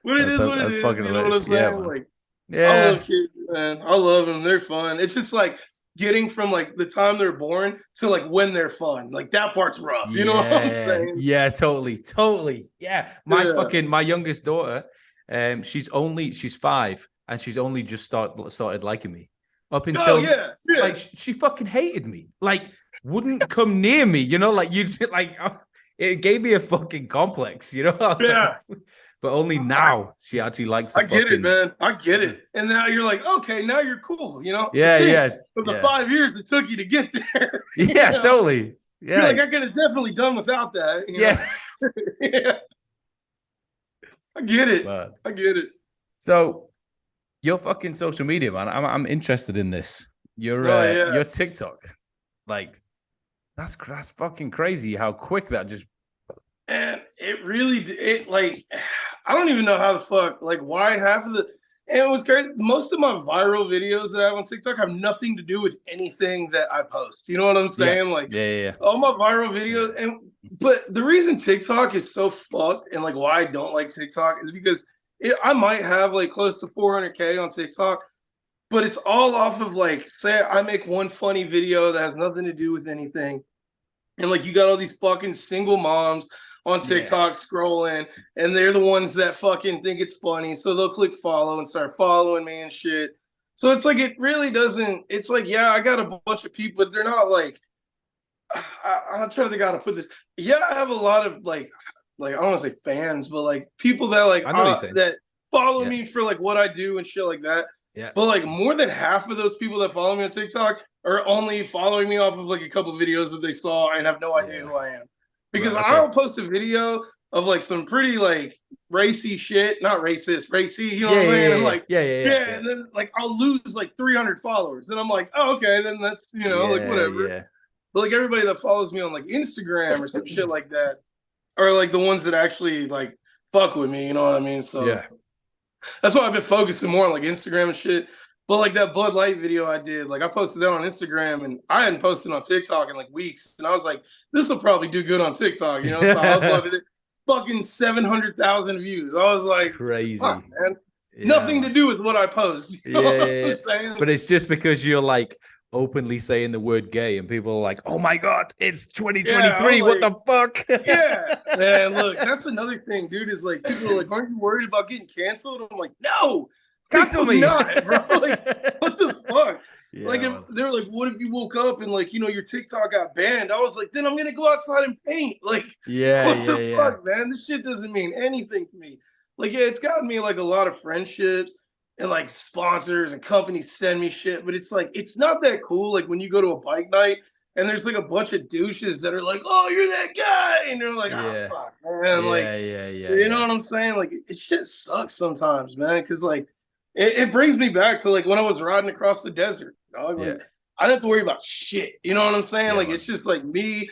What it is, you know what I'm saying? Like, I love kids, man. I love them. They're fun. It's just like getting from like the time they're born to like when they're fun. Like that part's rough. You know what I'm saying? Yeah, totally. Yeah. My youngest daughter, she's 5 and she's only just started liking me. Up until like she fucking hated me. Like wouldn't come near me, like you just like it gave me a fucking complex, But only now she actually likes the get it, man. I get it. And now you're like, okay, now you're cool, Yeah. For the 5 years it took you to get there. Yeah, totally. Yeah. You're like, I could have definitely done without that. Yeah. I get it. Man. I get it. So your fucking social media, man. I'm interested in this. Your TikTok. Like, that's fucking crazy how quick that just. And like, I don't even know how the fuck, like, why half of the, and it was crazy. Most of my viral videos that I have on TikTok have nothing to do with anything that I post. You know what I'm saying? All my viral videos. But the reason TikTok is so fucked and like why I don't like TikTok is because I might have like close to 400K on TikTok, but it's all off of like, say I make one funny video that has nothing to do with anything. And like, you got all these fucking single moms on TikTok scrolling, and they're the ones that fucking think it's funny. So they'll click follow and start following me and shit. So it's like, it really doesn't, it's like, yeah, I got a bunch of people, but they're not like, I'm trying to think how to put this. Yeah, I have a lot of like I don't want to say fans, but like people that like that follow me for like what I do and shit like that. Yeah. But like more than half of those people that follow me on TikTok are only following me off of like a couple of videos that they saw and have no idea who I am. Because I'll post a video of like some pretty like racy shit, not racist, racy, you know what I'm saying? And like, and then like I'll lose like 300 followers, and I'm like, oh, okay, then that's like whatever. Yeah. But like everybody that follows me on like Instagram or some shit like that are like the ones that actually like fuck with me, you know what I mean? So that's why I've been focusing more on like Instagram and shit. But like that Bud Light video I did, like I posted that on Instagram, and I hadn't posted on TikTok in like weeks. And I was like, this will probably do good on TikTok, So I uploaded it. Fucking 700,000 views. I was like, crazy, fuck, man. Yeah. Nothing to do with what I post. You know what I'm saying? But it's just because you're like openly saying the word gay, and people are like, oh my God, it's 2023. What the fuck? Yeah. Man, look, that's another thing, dude, is like people are like, aren't you worried about getting canceled? I'm like, no. Cancel me, not, bro. Like, what the fuck? Yeah. Like, if they're like, what if you woke up and like, your TikTok got banned? I was like, then I'm gonna go outside and paint. Like, what the fuck, man? This shit doesn't mean anything to me. Like, it's gotten me like a lot of friendships and like sponsors and companies send me shit, but it's like, it's not that cool. Like when you go to a bike night and there's like a bunch of douches that are like, oh, you're that guy, and they're like, oh fuck, man. You know what I'm saying? Like, it shit sucks sometimes, man, because like. It brings me back to like when I was riding across the desert. Dog. Like, I didn't have to worry about shit. You know what I'm saying? Like, it's just like me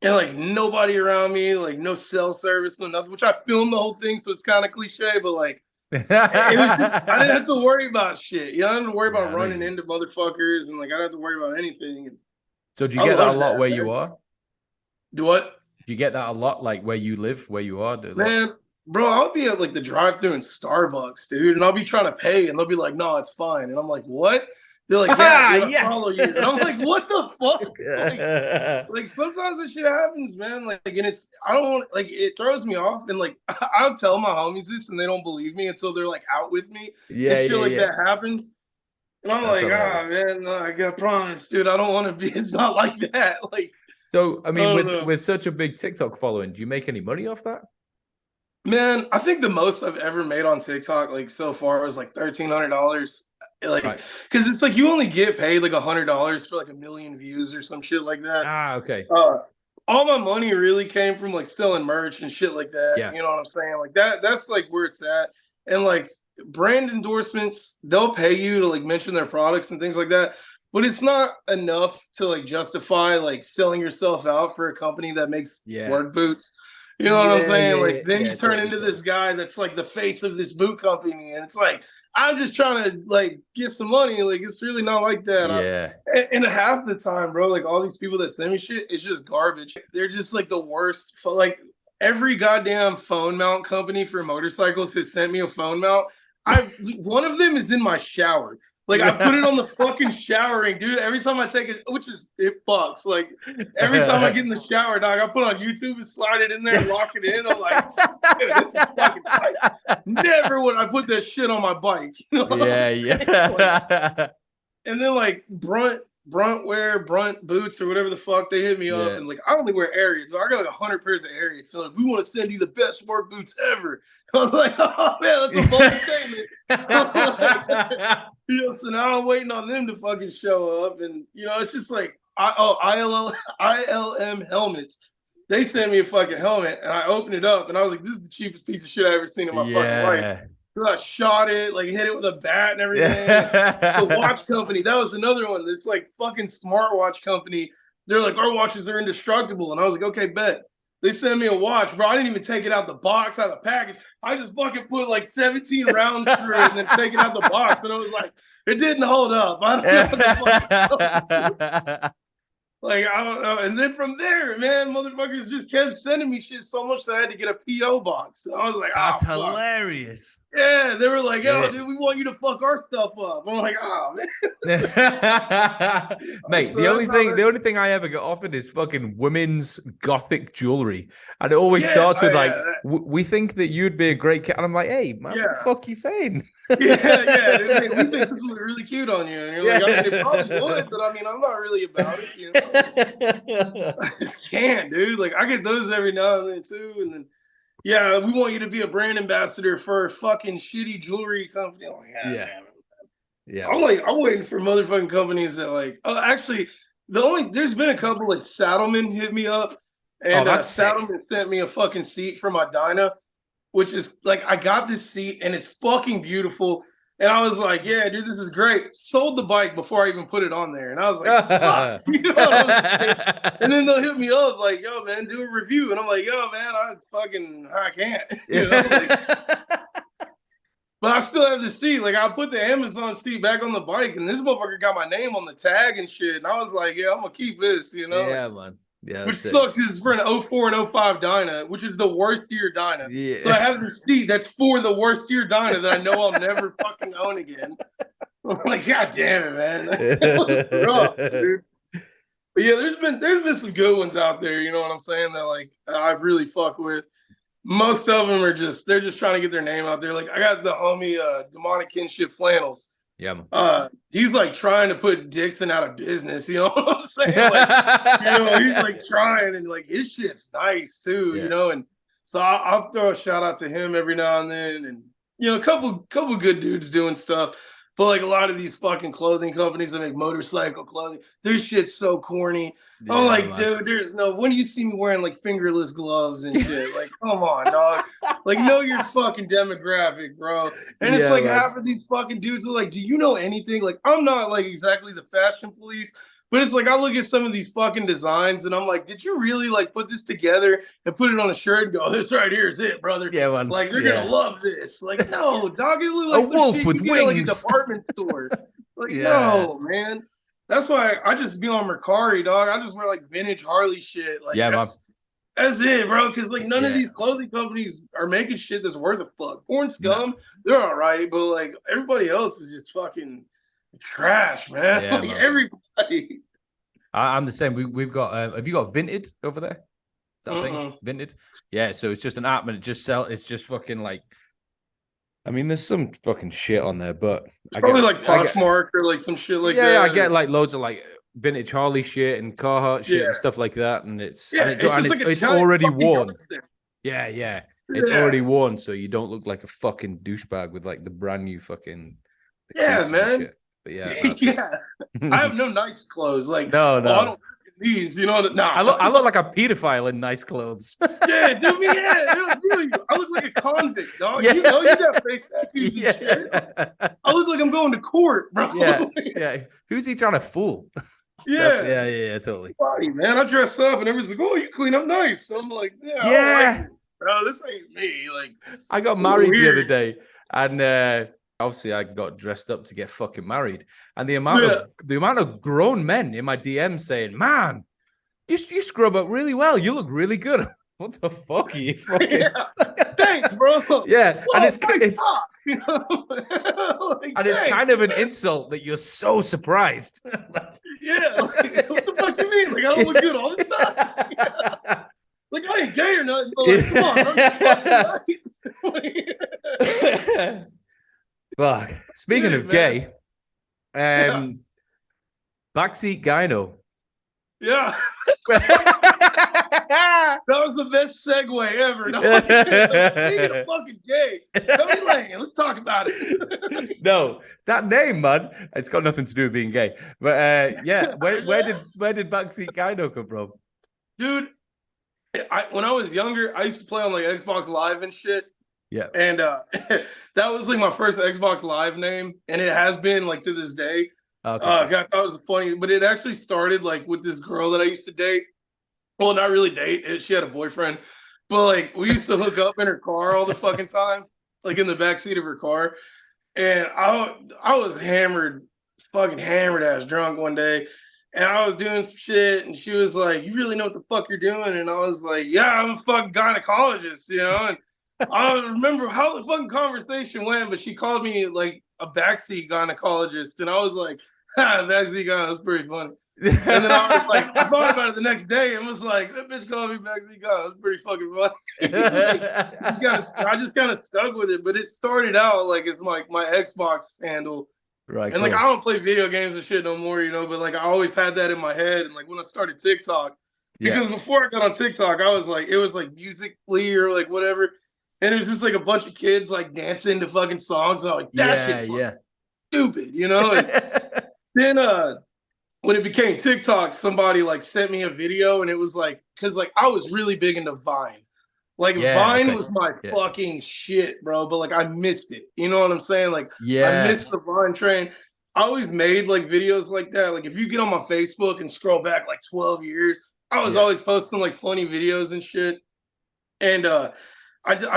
and like nobody around me, like no cell service, no nothing, which I filmed the whole thing. So it's kind of cliche, but like, it was just, I didn't have to worry about shit. I didn't have to worry about running into motherfuckers, and like, I didn't have to worry about anything. And So do you I get that a love lot that, where man. you are? Do what? Do you get that a lot, like where you live, where you are? Man, bro, I'll be at like the drive-through in Starbucks, dude, and I'll be trying to pay, and they'll be like, "No, it's fine," and I'm like, "What?" They're like, "Yeah, Ah, dude, I follow yes. you," and I'm like, "What the fuck?" Like sometimes this shit happens, man. Like, and it's I don't want like it throws me off, and like I'll tell my homies this, and they don't believe me until they're like out with me, and Yeah, shit yeah, like yeah. that happens. And I'm That's like, ah, hilarious. man, no, I got promise, dude. I don't want to be. It's not like that. Like, So, I I mean, don't with know. such a big TikTok following, do you make any money off that? Man, I think the most I've ever made on TikTok, like so far, was like $1,300. Like, Right. because it's like you only get paid like $100 for like a million views or some shit like that. Ah, okay. Uh, all my money really came from like selling merch and shit like that. Yeah. You know what I'm saying? Like that's like where it's at. And like brand endorsements, they'll pay you to like mention their products and things like that. But it's not enough to like justify like selling yourself out for a company that makes Yeah. work boots. You know what I'm Yeah, saying? yeah, yeah. Like then Yeah, you turn totally, into totally. this guy that's like the face of this boot company, and it's like I'm just trying to like get some money. Like it's really not like that. Yeah. And half the time, bro, like all these people that send me shit, it's just garbage. They're just like the worst. Like every goddamn phone mount company for motorcycles has sent me a phone mount. I one of them is in my shower. Like I put it on the fucking showering, dude. Every time I take it, which is it fucks. Like every time I get in the shower, dog, I put on YouTube and slide it in there and lock it in. I'm like, dude, this is fucking tight. Never would I put that shit on my bike. You know what I'm Yeah, saying? Like, yeah. and then like Brunt boots or whatever the fuck, they hit me up, Yeah. and like I only wear Ariats, so I got like 100 pairs of Ariats. So like, we want to send you the best work boots ever. I'm like, oh man, that's a bold statement. You know, so now I'm waiting on them to fucking show up, and you know, it's just like ILM helmets. They sent me a fucking helmet, and I opened it up, and I was like, this is the cheapest piece of shit I ever seen in my fucking life. Yeah. So I shot it, like hit it with a bat and everything. And the Yeah. watch company, that was another one. This like fucking smartwatch company. They're like, our watches are indestructible. And I was like, okay, bet. They sent me a watch, bro. I didn't even take it out the box, out of the package. I just fucking put like 17 rounds through it and then take it out the box. And it was like, it didn't hold up. I don't know what the fuck. Like, I don't know. And then from there, man, motherfuckers just kept sending me shit so much that I had to get a P.O. box. I was like, oh, That's fuck. hilarious. Yeah, they were like, yo, Yeah. dude, we want you to fuck our stuff up. I'm like, oh, man. Mate, So that's how the only thing I ever get offered is fucking women's gothic jewelry. And it always yeah, starts with like, yeah, we think that you'd be a great cat. And I'm like, hey, man, what the yeah. fuck you saying? Yeah. We think this would look really cute on you. And you're like, I mean, it probably Yeah. would, but I mean, I'm not really about it, you know? I can't, dude. Like, I get those every now and then, too. And then, yeah, we want you to be a brand ambassador for a fucking shitty jewelry company. I'm like, Yeah. man. Yeah. I'm waiting for motherfucking companies that like, actually, there's been a couple like Saddleman hit me up, Oh, and that's sick. Saddleman sent me a fucking seat for my Dyna, which is like, I got this seat and it's fucking beautiful. And I was like, yeah, dude, this is great. Sold the bike before I even put it on there. And I was like, fuck. You know what I'm saying? And then they'll hit me up like, yo, man, do a review. And I'm like, yo, man, I can't. You know, like, but I still have the seat. Like I put the Amazon seat back on the bike, and this motherfucker got my name on the tag and shit. And I was like, yeah, I'm gonna keep this, you know. Like, Yeah, man. Yeah, which that's sick. sucks because it's for an '04 and '05 Dyna, which is the worst year Dyna. So I Yeah. have the seat that's for the worst year Dyna that I know I'll never fucking own again. I'm like, God damn it, man. That was rough, dude. But yeah, there's been some good ones out there, you know what I'm saying, that like I really fuck with. Most of them are they're just trying to get their name out there. Like I got the homie Demonic Kinship Flannels. Yeah, man. He's like trying to put Dixon out of business, you know what I'm saying? Like, you know, he's like trying, and like his shit's nice too, Yeah. you know. And so I'll throw a shout out to him every now and then, and you know, a couple good dudes doing stuff. But like a lot of these fucking clothing companies that make motorcycle clothing, their shit's so corny. I'm Yeah, like, man. dude, there's no. When do you see me wearing like fingerless gloves and shit? Like, come on, dog. Like, know your fucking demographic, bro. And it's Yeah, like man. half of these fucking dudes are like, do you know anything? Like, I'm not like exactly the fashion police, but it's like I look at some of these fucking designs and I'm like, did you really like put this together and put it on a shirt and go, this right here is it, brother? Yeah, man. Like, they're Yeah. gonna love this. Like, no, dog, it look A like some wolf shit with you get at like a wings. department store. Like, Yeah. no, man. That's why I just be on Mercari, dog. I just wear like vintage Harley shit. Like Yeah, man. that's it, bro. Because like none of Yeah. these clothing companies are making shit that's worth a fuck. Porn Scum, No. they're all right, but like everybody else is just fucking trash, man. Yeah, Like man. everybody. I'm the same. We've got. Have you got Vinted over there? Is that a thing? Vinted? Yeah. So it's just an app, and it's just fucking like. I mean, there's some fucking shit on there, but It's probably like Poshmark or like some shit like that. Yeah, I get like loads of like vintage Harley shit and Carhartt shit and stuff like that, and it's already worn. Yeah, yeah. It's already worn, so you don't look like a fucking douchebag with like the brand new fucking man. But yeah, yeah. I have no nice clothes. Like no. I don't these, you know. No, I look like a pedophile in nice clothes. Yeah, dude, me, I look like a convict, dog. Yeah. You know, you got face tattoos and shit. I look like I'm going to court, bro. Yeah. Who's he trying to fool? Yeah, Totally. Funny, man. I dress up and everyone's like, "Oh, you clean up nice." So I'm like, "Yeah, I don't like it, bro. This ain't me." Like, I got married the other day, and obviously I got dressed up to get fucking married, and the amount of grown men in my DM saying, "Man, you scrub up really well. You look really good." What the fuck are you fucking? Thanks, bro. Yeah, whoa, and it's you know? Like, and it's kind of an insult that you're so surprised. Yeah, like, what the fuck you mean? Like I don't look good all the time. Yeah. Like I ain't gay or nothing, but like, come on, bro. Fuck. Speaking of gay, backseat gyno. Yeah. That was the best segue ever. No, speaking of fucking gay, Cody Layne, let's talk about it. No, that name, man, it's got nothing to do with being gay. But yeah, where did backseat gyno come from? Dude, when I was younger, I used to play on like Xbox Live and shit. Yeah. And that was like my first Xbox Live name, and it has been like to this day. Okay. I thought it was funny, but it actually started like with this girl that I used to date. Well, not really date. She had a boyfriend, but like we used to hook up in her car all the fucking time, like in the backseat of her car. And I was fucking hammered ass drunk one day, and I was doing some shit, and she was like, "You really know what the fuck you're doing?" And I was like, "Yeah, I'm a fucking gynecologist," you know. And I don't remember how the fucking conversation went, but she called me like a backseat gynecologist, and I was like, backseat gynecologist, that's pretty funny. And then I was like, I thought about it the next day and was like, that bitch called me backseat guy. That's pretty fucking funny. I just kind of stuck with it, but it started out like it's like my Xbox handle. Right. And like I don't play video games and shit no more, you know, but like I always had that in my head. And like when I started TikTok, because before I got on TikTok, I was like, it was like Musical.ly or like whatever. And it was just like a bunch of kids like dancing to fucking songs. And I'm like, that's stupid, you know? And then when it became TikTok, somebody like sent me a video and it was like, cause like I was really big into Vine. Like Vine was my fucking shit, bro. But like I missed it. You know what I'm saying? Like I missed the Vine train. I always made like videos like that. Like if you get on my Facebook and scroll back like 12 years, I was always posting like funny videos and shit. And I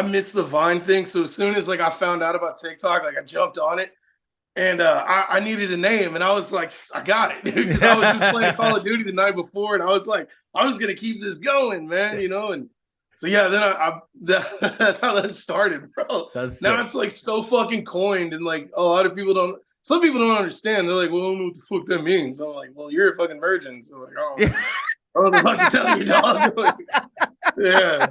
missed the Vine thing. So as soon as like I found out about TikTok, like I jumped on it. And I needed a name, and I was like, I got it, because I was just playing Call of Duty the night before, and I was like, I was gonna keep this going, man, you know. And so yeah, then that's how that started, bro. Now it's like so fucking coined, and like a lot of people don't. Some people don't understand. They're like, well, I don't know what the fuck that means. I'm like, well, you're a fucking virgin, so like, I don't know what to tell you, dog. Like, yeah.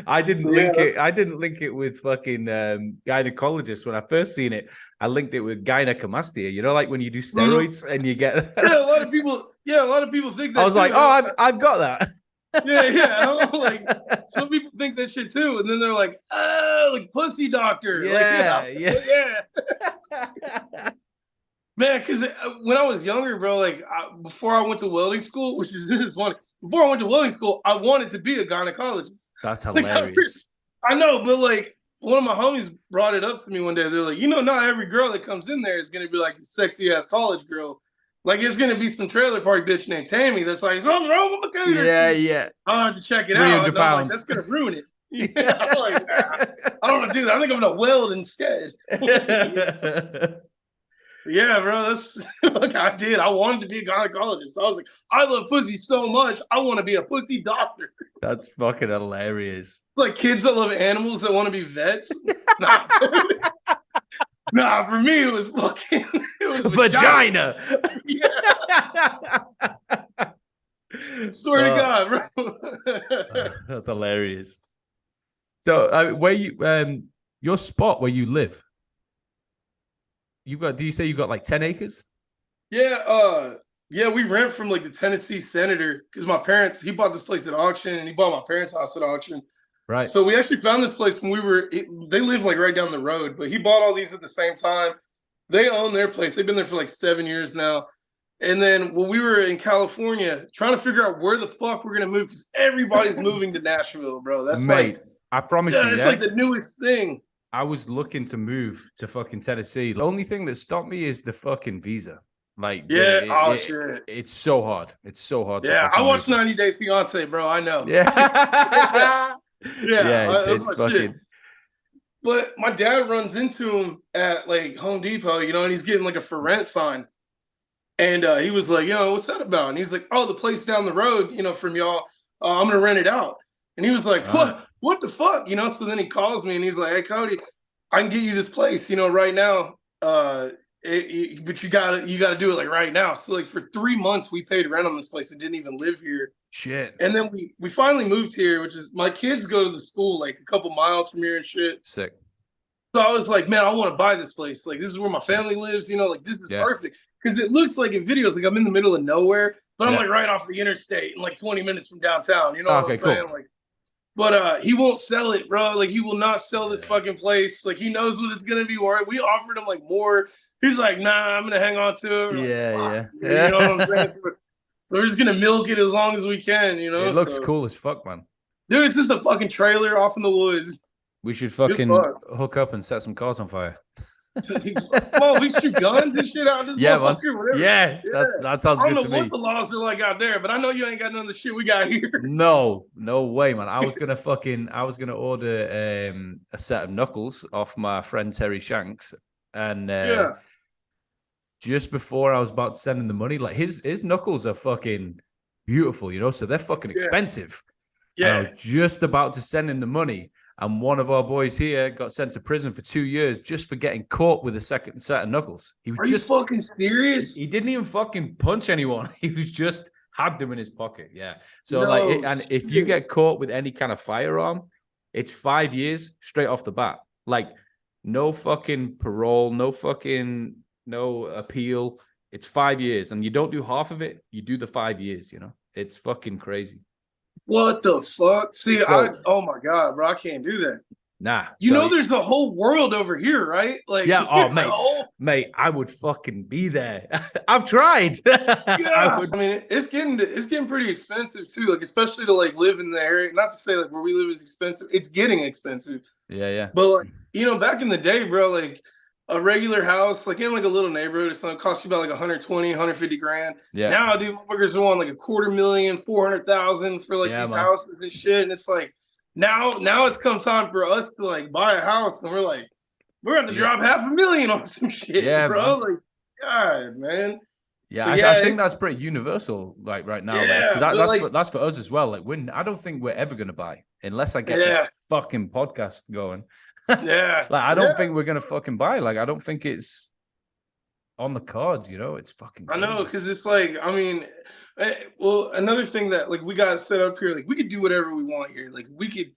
I didn't link it. I didn't link it with fucking gynecologist when I first seen it. I linked it with gynecomastia. You know, like when you do steroids and you get. A lot of people think that. I was like, oh, I've got that. Yeah. Like some people think that shit too, and then they're like, like pussy doctor. Yeah. Man, because when I was younger, bro, like before I went to welding school, this is funny. Before I went to welding school, I wanted to be a gynecologist. That's hilarious. Like, I know, but like one of my homies brought it up to me one day. They're like, you know, not every girl that comes in there is gonna be like a sexy ass college girl. Like it's gonna be some trailer park bitch named Tammy that's like, something wrong with my computer. Yeah. I have to check it out. And I'm like, that's gonna ruin it. Yeah, I'm like, nah, I don't want to do that. I think I'm gonna weld instead. Yeah, bro. That's look, I did. I wanted to be a gynecologist. I was like, I love pussy so much. I want to be a pussy doctor. That's fucking hilarious. Like kids that love animals that want to be vets. Nah, nah. For me, it was fucking. It was Vagina. Yeah. Swear to God, bro. That's hilarious. So, where you your spot where you live? You got? Do you say you got like 10 acres? Yeah, yeah, we rent from like the Tennessee senator because my parents, he bought this place at auction and he bought my parents' house at auction. Right. So we actually found this place when they live like right down the road, but he bought all these at the same time. They own their place. They've been there for like 7 years now. And then when we were in California, trying to figure out where the fuck we're gonna move because everybody's moving to Nashville, bro. That's Mate, I promise you, it's like the newest thing. I was looking to move to fucking Tennessee. The only thing that stopped me is the fucking visa. Like, yeah, shit. It's so hard. It's so hard. Yeah, I watched 90 Day Fiance, bro. I know. Yeah. That's it's my fucking shit. But my dad runs into him at like Home Depot, and he's getting like a for rent sign. And he was like, what's that about? And he's like, oh, the place down the road, from y'all, I'm going to rent it out. And he was like, what the fuck? So then he calls me and he's like, hey, Cody, I can get you this place, right now. But you gotta do it like right now. So like for 3 months we paid rent on this place and didn't even live here. Shit. And then we finally moved here, which is my kids go to the school like a couple miles from here and shit. Sick. So I was like, man, I want to buy this place. Like this is where my family lives. Like this is perfect because it looks like in videos like I'm in the middle of nowhere, but I'm like right off the interstate and like 20 minutes from downtown. You know what I'm saying? Cool. Like. But he won't sell it, bro. Like he will not sell this fucking place. Like he knows what it's gonna be worth. We offered him like more. He's like, nah, I'm gonna hang on to it. Yeah. You know what I'm saying? We're just gonna milk it as long as we can. It looks cool as fuck, man. Dude, it's just a fucking trailer off in the woods. We should fucking hook up and set some cars on fire. Come on, we shoot guns and shit out of this motherfucker. Whatever. Yeah, that sounds good to me. I don't know what the laws are like out there, but I know you ain't got none of the shit we got here. No way, man. I was gonna order a set of knuckles off my friend Terry Shanks, and just before I was about to send him the money, like his knuckles are fucking beautiful, so they're fucking expensive. Yeah, and I was just about to send him the money. And one of our boys here got sent to prison for 2 years just for getting caught with a second set of knuckles. He was Are you fucking serious? He didn't even fucking punch anyone. He was just had them in his pocket. Yeah. So and if you get caught with any kind of firearm, it's 5 years straight off the bat. Like no fucking parole, no appeal. It's 5 years, and you don't do half of it. You do the 5 years. It's fucking crazy. What the fuck? See, oh my God, bro, I can't do that. Nah. There's the whole world over here, right? Like, mate, I would fucking be there. I've tried. I mean, it's getting pretty expensive too. Like, especially to like live in the area. Not to say like where we live is expensive. It's getting expensive. Yeah. But like, back in the day, bro, like a regular house, like in like a little neighborhood or something, cost you about like 120, 150 grand. Yeah. Now, dude, motherfuckers want like $250,000, 400,000 for like these houses and shit. And it's like now it's come time for us to like buy a house, and we're like, we're going to drop $500,000 on some shit, bro. Man. Like, God, man. Yeah, so, I think that's pretty universal, like right now. Yeah, that's for us as well. Like, I don't think we're ever going to buy unless I get this fucking podcast going. Yeah. Like, I don't think we're gonna fucking buy. Like, I don't think it's on the cards, It's fucking crazy. I know, because it's like, I mean, well, another thing that like we got set up here, like we could do whatever we want here. Like we could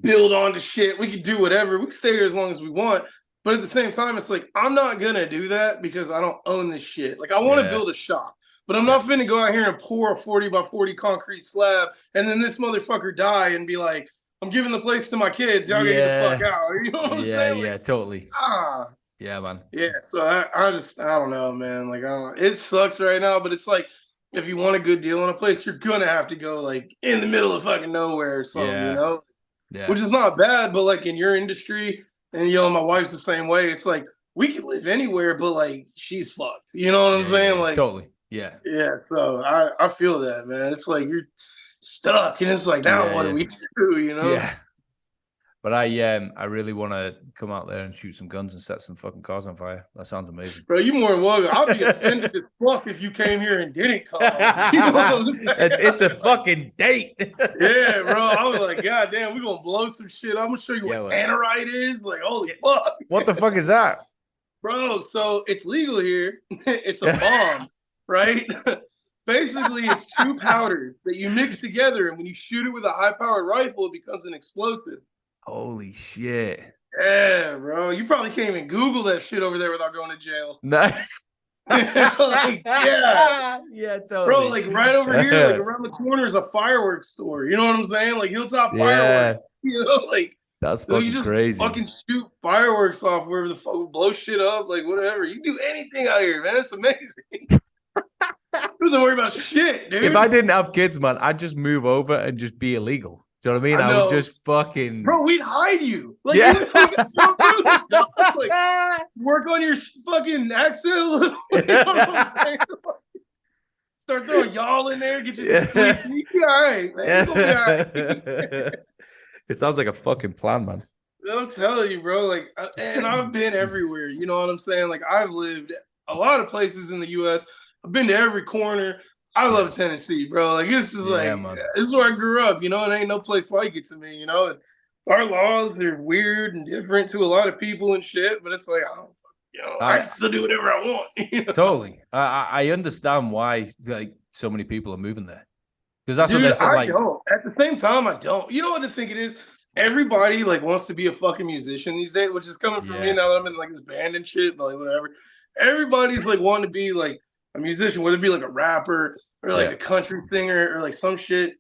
build onto shit, we could do whatever, we could stay here as long as we want. But at the same time, it's like I'm not gonna do that because I don't own this shit. Like I want to build a shop, but I'm not finna go out here and pour a 40 by 40 concrete slab and then this motherfucker die and be like, I'm giving the place to my kids. Y'all get the fuck out. You know what I'm saying? Yeah, totally. Yeah, man. Yeah, so I don't know, man. Like, it sucks right now, but it's like, if you want a good deal on a place, you're going to have to go, like, in the middle of fucking nowhere or something, Yeah. Which is not bad, but, like, in your industry, and, my wife's the same way, it's like, we can live anywhere, but, like, she's fucked. You know what I'm saying? Yeah, like, totally. Yeah. Yeah, so I feel that, man. It's like, you're stuck, and it's like, now what do we do, Yeah. But I really want to come out there and shoot some guns and set some fucking cars on fire. That sounds amazing. Bro, you more than welcome. I'll be offended as fuck if you came here and didn't come. You know what I'm saying? It's a fucking date. Yeah, bro. I was like, God damn, we're gonna blow some shit. I'm gonna show you what tannerite is. Like, holy fuck. What the fuck is that? Bro, so it's legal here. It's a bomb, right? Basically, it's two powders that you mix together, and when you shoot it with a high-powered rifle, it becomes an explosive. Holy shit. Yeah, bro. You probably can't even Google that shit over there without going to jail. Nice. Like, yeah. Yeah, totally. Bro, like right over here, like around the corner is a fireworks store. You know what I'm saying? Like Hilltop Fireworks. You know, like that's fucking you just crazy. Fucking shoot fireworks off wherever the fuck, blow shit up, like whatever. You do anything out here, man. It's amazing. Doesn't worry about shit, dude. If I didn't have kids, man, I'd just move over and just be illegal. Do you know what I mean? I would just fucking... Bro, we'd hide you. Like, like work on your fucking accent a little. You know what I'm saying? Start throwing y'all in there, get you some sweets. You be all right, man. You gonna be all right. It sounds like a fucking plan, man. I'm telling you, bro. Like, and I've been everywhere. You know what I'm saying? Like, I've lived a lot of places in the U.S. I've been to every corner. I love Tennessee, bro. Like, this is this is where I grew up. You know, it ain't no place like it to me. You know, and our laws are weird and different to a lot of people and shit. But it's like, I can still do whatever I want. You know? Totally. I understand why like so many people are moving there because that's what they said. Like, don't. At the same time, I don't. You know what I think it is? Everybody like wants to be a fucking musician these days, which is coming from me now that I'm in like this band and shit, but like whatever. Everybody's like wanting to be like a musician, whether it be like a rapper or like a country singer or like some shit.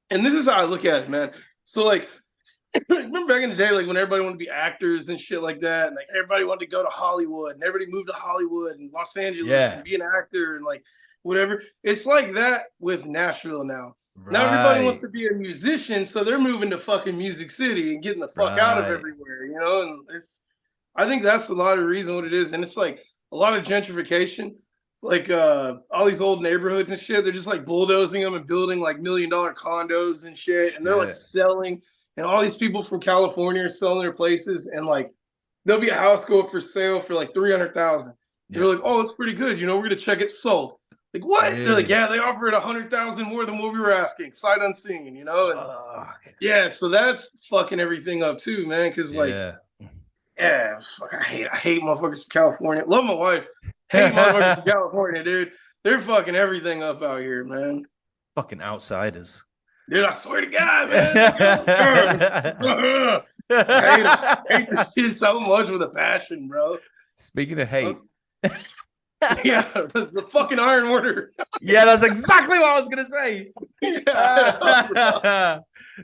And this is how I look at it, man. So like, remember back in the day, like when everybody wanted to be actors and shit like that, and like everybody wanted to go to Hollywood, and everybody moved to Hollywood and Los Angeles and be an actor and like whatever. It's like that with Nashville now. Right. Now everybody wants to be a musician, so they're moving to fucking Music City and getting the fuck out of everywhere, you know? And I think that's a lot of the reason what it is. And it's like a lot of gentrification. Like all these old neighborhoods and shit, they're just like bulldozing them and building like $1 million condos and shit. And they're like selling, and all these people from California are selling their places, and like there'll be a house go up for sale for like $300,000. They're like, oh, that's pretty good. You know, we're gonna check it, sold. Like what? Really? They're like, yeah, they offered $100,000 more than what we were asking, sight unseen, you know? And so that's fucking everything up too, man. Cause like, fuck, I hate motherfuckers from California. Love my wife. Hate motherfuckers from California, dude. They're fucking everything up out here, man. Fucking outsiders. Dude, I swear to God, man. I hate this shit so much with a passion, bro. Speaking of hate. Yeah, the fucking Iron Order. Yeah, that's exactly what I was gonna say.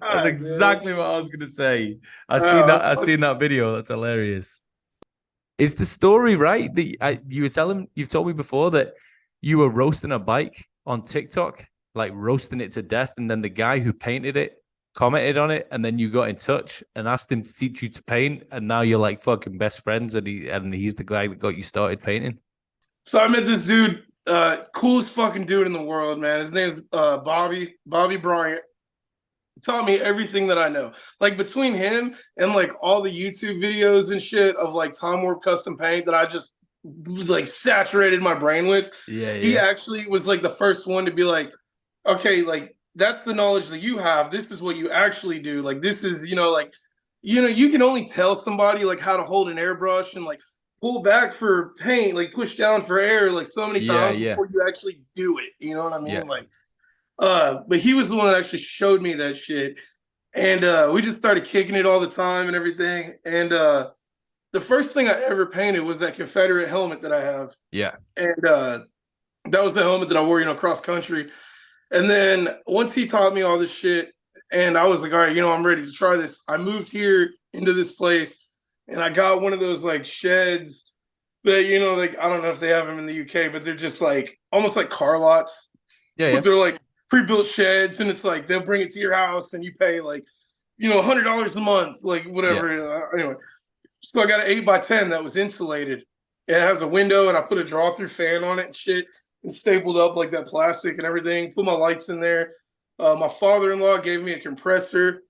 That's exactly what I was gonna say. I seen that video. That's hilarious. Is the story right that you've told me before that you were roasting a bike on TikTok, like roasting it to death, and then the guy who painted it commented on it, and then you got in touch and asked him to teach you to paint, and now you're like fucking best friends, and he's the guy that got you started painting? So I met this dude, coolest fucking dude in the world, man. His name's Bobby Bryant. He taught me everything that I know. Like between him and like all the YouTube videos and shit of like Time Warp custom paint that I just like saturated my brain with. He actually was like the first one to be like, okay, like that's the knowledge that you have. This is what you actually do. Like this is, like, you can only tell somebody like how to hold an airbrush and like pull back for paint, like push down for air, like so many times before you actually do it. You know what I mean? Yeah. Like, but he was the one that actually showed me that shit. And we just started kicking it all the time and everything. And the first thing I ever painted was that Confederate helmet that I have. Yeah. And that was the helmet that I wore, cross country. And then once he taught me all this shit, and I was like, all right, I'm ready to try this. I moved here into this place. And I got one of those like sheds that, like, I don't know if they have them in the UK, but they're just like almost like car lots. Yeah. But they're like pre-built sheds, and it's like they'll bring it to your house and you pay like, $100 a month, like whatever. Yeah. Anyway, so I got an 8x10 that was insulated. It has a window, and I put a draw-through fan on it and shit, and stapled up like that plastic and everything. Put my lights in there. My father-in-law gave me a compressor.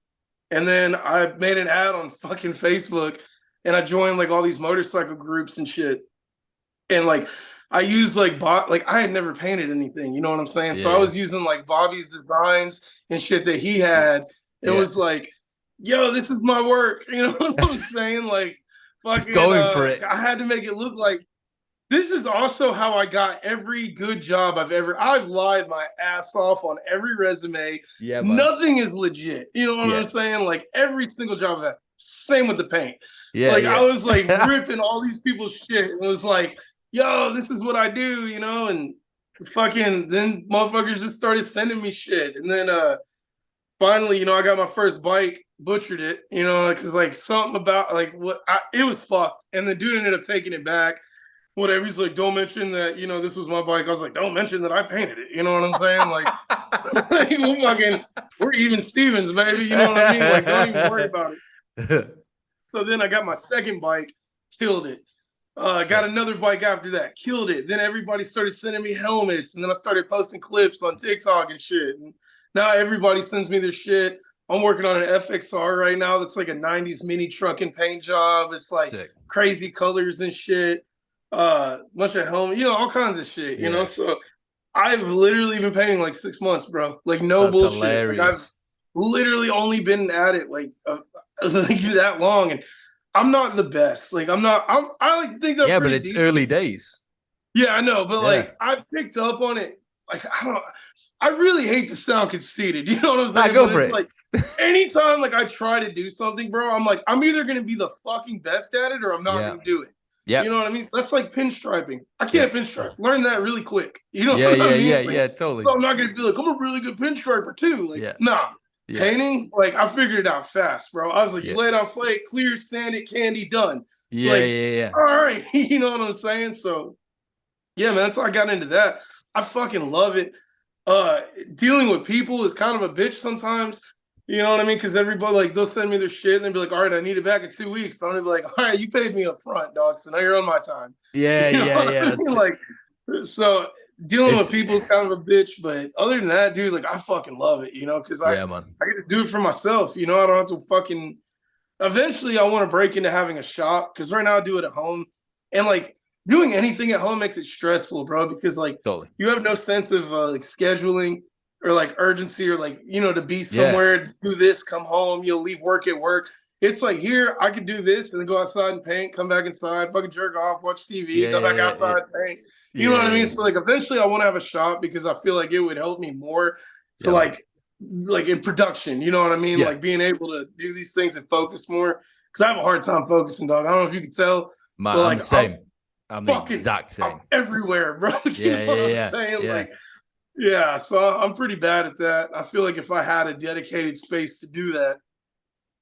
And then I made an ad on fucking Facebook, and I joined like all these motorcycle groups and shit. And like I used like I had never painted anything, you know what I'm saying? So I Yeah. was using like Bobby's designs and shit that he had. It Yeah. was like, yo, this is my work. You know what I'm saying? Like Just fucking going for it. I had to make it look like this is also how I got every good job I've lied my ass off on every resume. Yeah, man. Nothing is legit. You know what Yeah. I'm saying? Like every single job I've had. Same with the paint. Yeah. Like Yeah. I was like ripping all these people's shit. It was like, yo, this is what I do, you know, and fucking then motherfuckers just started sending me shit. And then finally, you know, I got my first bike, butchered it, you know, because like something about like it was fucked. And the dude ended up taking it back. Whatever. He's like, don't mention that, you know, this was my bike. I was like, don't mention that I painted it. You know what I'm saying? Like, we're even Stevens, baby. You know what I mean? Like, don't even worry about it. So then I got my second bike, killed it. I got another bike after that, killed it. Then everybody started sending me helmets, and then I started posting clips on TikTok and shit. And now everybody sends me their shit. I'm working on an FXR right now that's like a 90s mini truck and paint job. It's like crazy colors and shit. Bunch of helmet, you know, all kinds of shit, you know. So I've literally been painting like 6 months, bro. Like no That's bullshit. Hilarious. Like, I've literally only been at it like that long, and I'm not the best. Like I like to think that. But it's decent. Early days. Yeah, I know, but like I picked up on it. Like I really hate to sound conceited. You know what I'm saying? Go for it's it. Like anytime like I try to do something, bro, I'm like I'm either gonna be the fucking best at it or I'm not gonna do it. Yeah, you know what I mean? That's like pinstriping. I can't pinstripe. Learn that really quick. You know what I mean? Yeah, totally. So I'm not gonna be like, I'm a really good pinstriper too. Like, nah. Painting, like I figured it out fast, bro. I was like, you lay it on flake, clear, sand it, candy, done. Yeah. All right, you know what I'm saying? So, yeah, man, that's how I got into that. I fucking love it. Dealing with people is kind of a bitch sometimes. You know what I mean? Because everybody, like, they'll send me their shit and they'll be like, all right, I need it back in 2 weeks. So I'm gonna be like, all right, you paid me up front, dog. So now you're on my time. Yeah, you know I mean? Like, so dealing with people is kind of a bitch. But other than that, dude, like, I fucking love it, you know, because I get to do it for myself. You know, I don't have to fucking. Eventually, I want to break into having a shop because right now I do it at home. And, like, doing anything at home makes it stressful, bro, because, like, you have no sense of, like, scheduling or like urgency or like, you know, to be somewhere, do this, come home, you'll leave work at work. It's like here, I could do this and then go outside and paint, come back inside, fucking jerk off, watch TV, go back outside, paint. You know what I mean? So like eventually I want to have a shop because I feel like it would help me more to like in production, you know what I mean? Like being able to do these things and focus more. Cause I have a hard time focusing, dog. I don't know if you can tell. Man, I'm the same. I'm the exact same. I'm everywhere, bro. You know what I'm saying? Like, yeah, so I'm pretty bad at that. I feel like if I had a dedicated space to do that,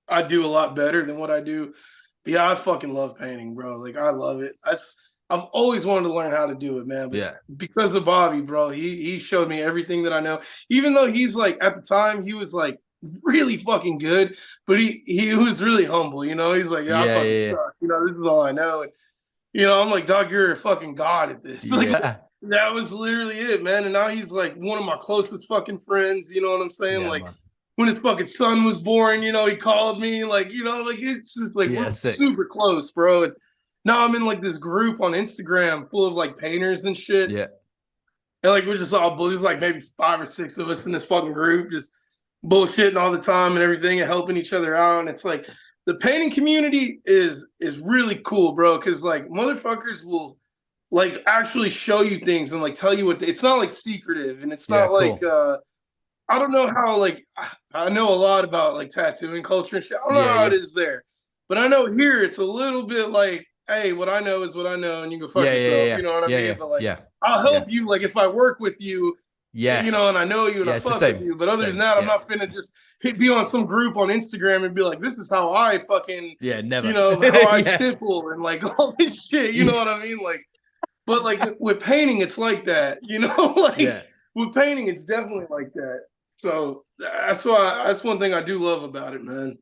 I'd do a lot better than what I do. But yeah, I fucking love painting, bro. Like I love it. I've always wanted to learn how to do it, man. But because of Bobby, bro, he showed me everything that I know. Even though he's like at the time he was like really fucking good, but he was really humble. You know, he's like, I fucking suck. You know, this is all I know. And you know, I'm like, dog, you're a fucking god at this. Like, that was literally it, man. And now he's like one of my closest fucking friends. You know what I'm saying? Like when his fucking son was born, you know, he called me. Like, you know, like it's just like we're super close, bro. And now I'm in like this group on Instagram full of like painters and shit. Yeah. And like we're just all there's like maybe 5 or 6 of us in this fucking group, just bullshitting all the time and everything and helping each other out. And it's like the painting community is really cool, bro. Cause like motherfuckers will like actually show you things and like tell you what it's not like secretive and it's not like I don't know how like I know a lot about like tattooing culture and shit. I don't know how it is there, but I know here it's a little bit like, hey, what I know is what I know, and you can fuck yourself. You know what I mean? But like, I'll help you. Like if I work with you, you know, and I know you and I fuck with you. But other than that, I'm not finna just be on some group on Instagram and be like, this is how I fucking never. You know how I stipple and like all this shit. You know what I mean? Like. But like with painting, it's like that, you know. Like with painting, it's definitely like that. So that's one thing I do love about it, man.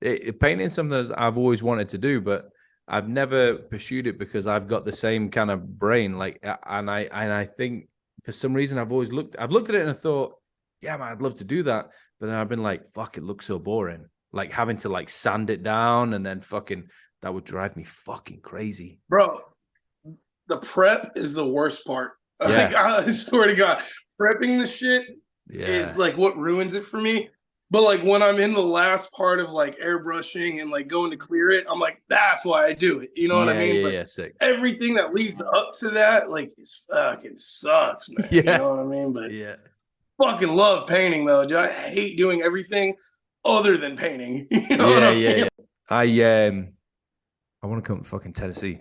Painting is something that I've always wanted to do, but I've never pursued it because I've got the same kind of brain. Like, and I think for some reason I've looked at it and I thought, yeah, man, I'd love to do that, but then I've been like, fuck, it looks so boring. like having to like sand it down and then fucking that would drive me fucking crazy. Bro, the prep is the worst part. Yeah. Like, I swear to God, prepping the shit is like what ruins it for me. But like when I'm in the last part of like airbrushing and like going to clear it, I'm like, that's why I do it. You know what I mean? But sick. everything that leads up to that, like, is fucking sucks, man. Yeah. You know what I mean? But fucking love painting though. Dude, I hate doing everything other than painting. You know what I mean? I want to come to fucking Tennessee.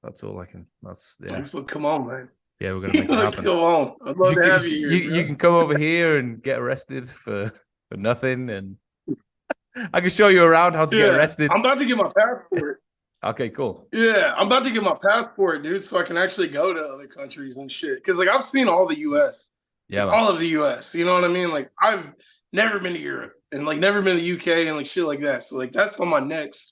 That's all I can. Come on, man. Yeah, we're gonna make it happen. Come on. I'd love to have you here. You can come over here and get arrested for nothing, and I can show you around how to get arrested. I'm about to get my passport. Okay, cool. Yeah, I'm about to get my passport, dude, so I can actually go to other countries and shit. Because like I've seen all the U.S. Yeah, all of the U.S. You know what I mean? Like I've never been to Europe and like never been to the U.K. and like shit like that. So like that's on my next.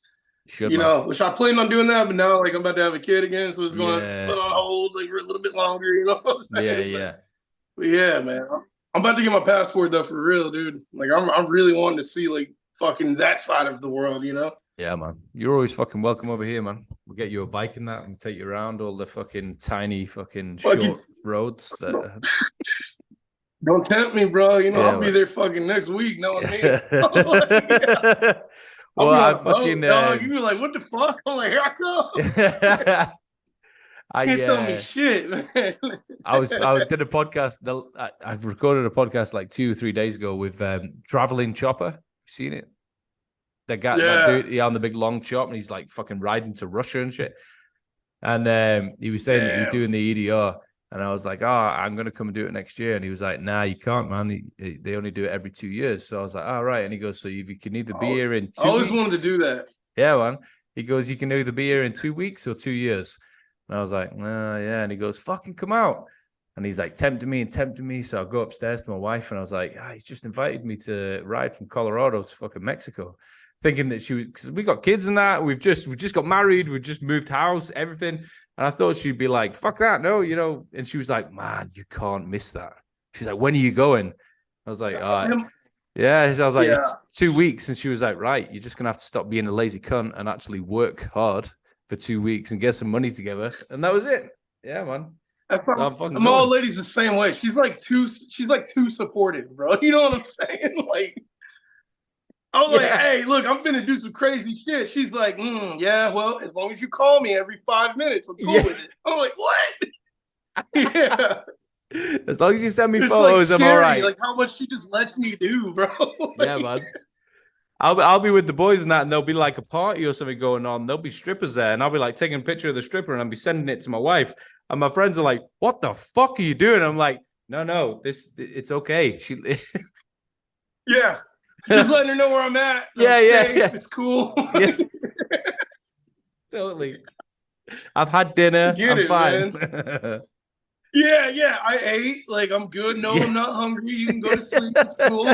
Which I planned on doing that, but now like I'm about to have a kid again, so it's going to put on hold like for a little bit longer. You know what I'm saying? But yeah, man. I'm about to get my passport though for real, dude. Like I'm really wanting to see like fucking that side of the world, you know? Yeah, man. You're always fucking welcome over here, man. We'll get you a bike and that and take you around all the fucking tiny fucking short roads that Don't tempt me, bro. You know, I'll be there fucking next week, knowing me. Well, I fucking dog. You were like, what the fuck? I'm like, here I come. I can't tell me shit, man. I did a podcast. I've recorded a podcast like 2 or 3 days ago with Traveling Chopper. You seen it? That dude, on the big long chop, and he's like fucking riding to Russia and shit. And he was saying that he's doing the EDR. And I was like, I'm going to come and do it next year. And he was like, nah, you can't, man. They only do it every 2 years. So I was like, all right. And he goes, so if you can either be here in 2 weeks. I always wanted to do that. Yeah, man. He goes, you can either be here in 2 weeks or 2 years. And I was like, yeah. And he goes, fucking come out. And he's like, tempting me. So I go upstairs to my wife and I was like, he's just invited me to ride from Colorado to fucking Mexico. Thinking that because we got kids and that. We just got married. We just moved house, everything. And I thought she'd be like, fuck that, no, you know. And she was like, man, you can't miss that. She's like, when are you going? I was like, all right. Yeah. I was like, it's 2 weeks. And she was like, right, you're just going to have to stop being a lazy cunt and actually work hard for 2 weeks and get some money together. And that was it. Yeah, man. My old lady's the same way. She's like too supportive, bro. You know what I'm saying? Like, I was like, hey, look, I'm finna do some crazy shit. She's like, yeah, well, as long as you call me every 5 minutes, I'm cool with it. I'm like, what? Yeah. As long as you send me photos, like, I'm all right. Like how much she just lets me do, bro. Like, yeah, man. I'll be with the boys and that, and there'll be like a party or something going on. There'll be strippers there, and I'll be like taking a picture of the stripper, and I'll be sending it to my wife. And my friends are like, what the fuck are you doing? I'm like, no, it's okay. Yeah. Just letting her know where I'm at. Yeah. It's cool. Yeah. Totally. I've had dinner. I'm fine. Yeah. I ate. Like, I'm good. No, I'm not hungry. You can go to sleep. It's cool.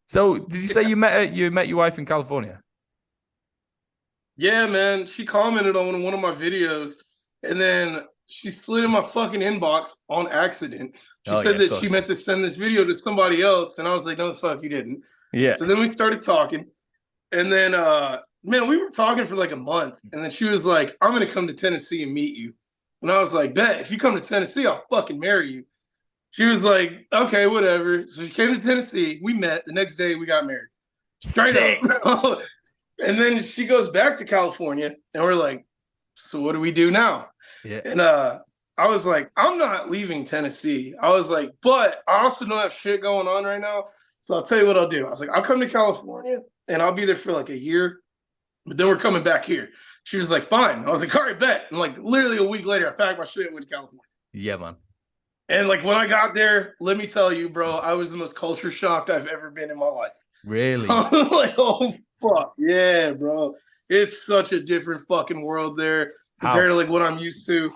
So, did you say you met your wife in California? Yeah, man. She commented on one of my videos, and then she slid in my fucking inbox on accident. She said that she meant to send this video to somebody else, and I was like, no, the fuck, you didn't. Yeah. So then we started talking, and then, man, we were talking for like a month, and then she was like, I'm going to come to Tennessee and meet you. And I was like, bet, if you come to Tennessee, I'll fucking marry you. She was like, okay, whatever. So she came to Tennessee. We met. The next day, we got married. Straight up. And then she goes back to California, and we're like, so what do we do now? Yeah. And I was like, I'm not leaving Tennessee. I was like, but I also don't have shit going on right now. So I'll tell you what I'll do. I was like, I'll come to California, and I'll be there for like a year. But then we're coming back here. She was like, fine. I was like, all right, bet. And like literally a week later, I packed my shit and went to California. Yeah, man. And like when I got there, let me tell you, bro, I was the most culture shocked I've ever been in my life. Really? I'm like, oh, fuck. Yeah, bro. It's such a different fucking world there compared to like what I'm used to.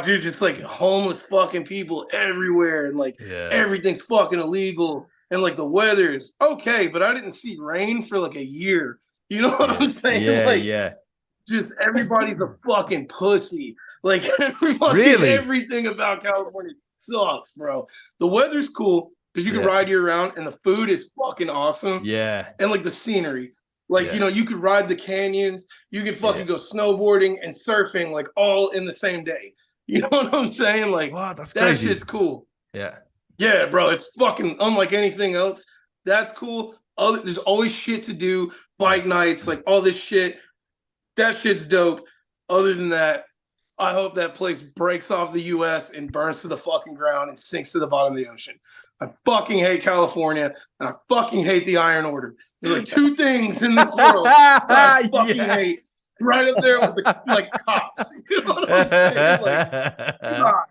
Dude, it's like homeless fucking people everywhere. And like everything's fucking illegal. And like the weather's okay, but I didn't see rain for like a year. You know what I'm saying? Yeah. Just everybody's a fucking pussy. Like everything about California sucks, bro. The weather's cool because you can ride year round, and the food is fucking awesome. Yeah. And like the scenery. Like, you know, you could ride the canyons, you could fucking go snowboarding and surfing like all in the same day. You know what I'm saying? Like, wow, that's that crazy. shit's cool. Yeah. Yeah, bro. It's fucking unlike anything else. That's cool. There's always shit to do, bike nights, like all this shit. That shit's dope. Other than that, I hope that place breaks off the US and burns to the fucking ground and sinks to the bottom of the ocean. I fucking hate California, and I fucking hate the Iron Order. There's like two things in this world that I fucking hate. Right up there with the like cops. You know what I'm saying? Like, God,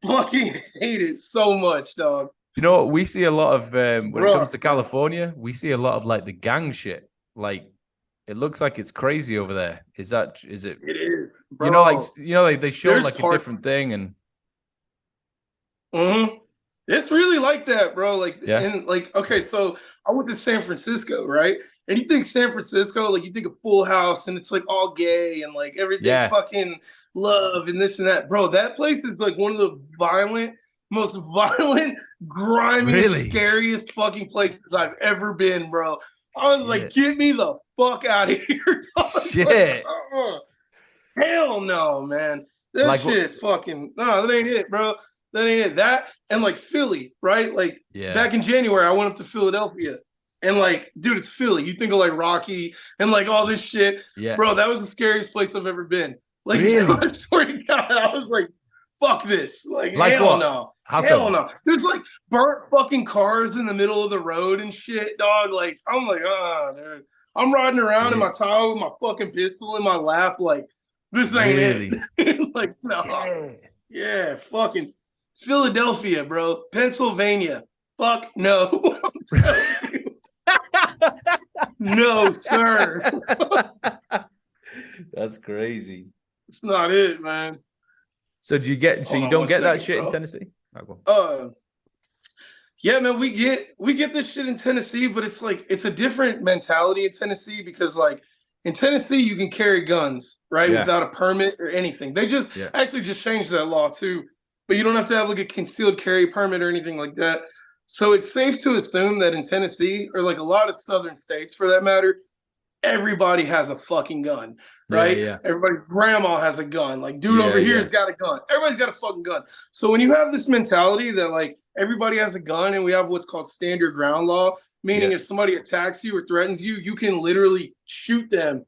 fucking hate it so much, dog. You know, we see a lot of when it comes to California, we see a lot of like the gang shit. Like, it looks like it's crazy over there. Is it? It is. Bro. You know, like they show like a different thing, and it's really like that, bro. Like, and like, okay, so I went to San Francisco, right? And you think San Francisco, like you think of Full House, and it's like all gay and like everything's fucking love and this and that, bro. That place is like one of the most violent, grimy, scariest fucking places I've ever been, bro. I was like, get me the fuck out of here, dog. Shit. Like, hell no, man. That like, shit fucking, no, that ain't it, bro. That ain't it. That and like Philly, right? Like back in January, I went up to Philadelphia. And like, dude, it's Philly. You think of like Rocky and like all this shit. Yeah. Bro, that was the scariest place I've ever been. Like, I swear to God, I was like, fuck this. Like hell what? No. Hell no. There's like burnt fucking cars in the middle of the road and shit, dog. Like, I'm like, dude. I'm riding around in my Tahoe with my fucking pistol in my lap. Like, this ain't it. Like, no. Yeah, fucking Philadelphia, bro. Pennsylvania. Fuck no. I'm telling you. No, sir. That's crazy. It's not it, man. So do you get? So you don't get that shit in Tennessee? Yeah, man, we get this shit in Tennessee, but it's like it's a different mentality in Tennessee because like in Tennessee you can carry guns, right, without a permit or anything. They just actually just changed that law too, but you don't have to have like a concealed carry permit or anything like that. So it's safe to assume that in Tennessee, or like a lot of southern states for that matter, everybody has a fucking gun, right? Yeah. Everybody's grandma has a gun. Like, dude over here's got a gun. Everybody's got a fucking gun. So when you have this mentality that like everybody has a gun and we have what's called standard ground law, meaning if somebody attacks you or threatens you, you can literally shoot them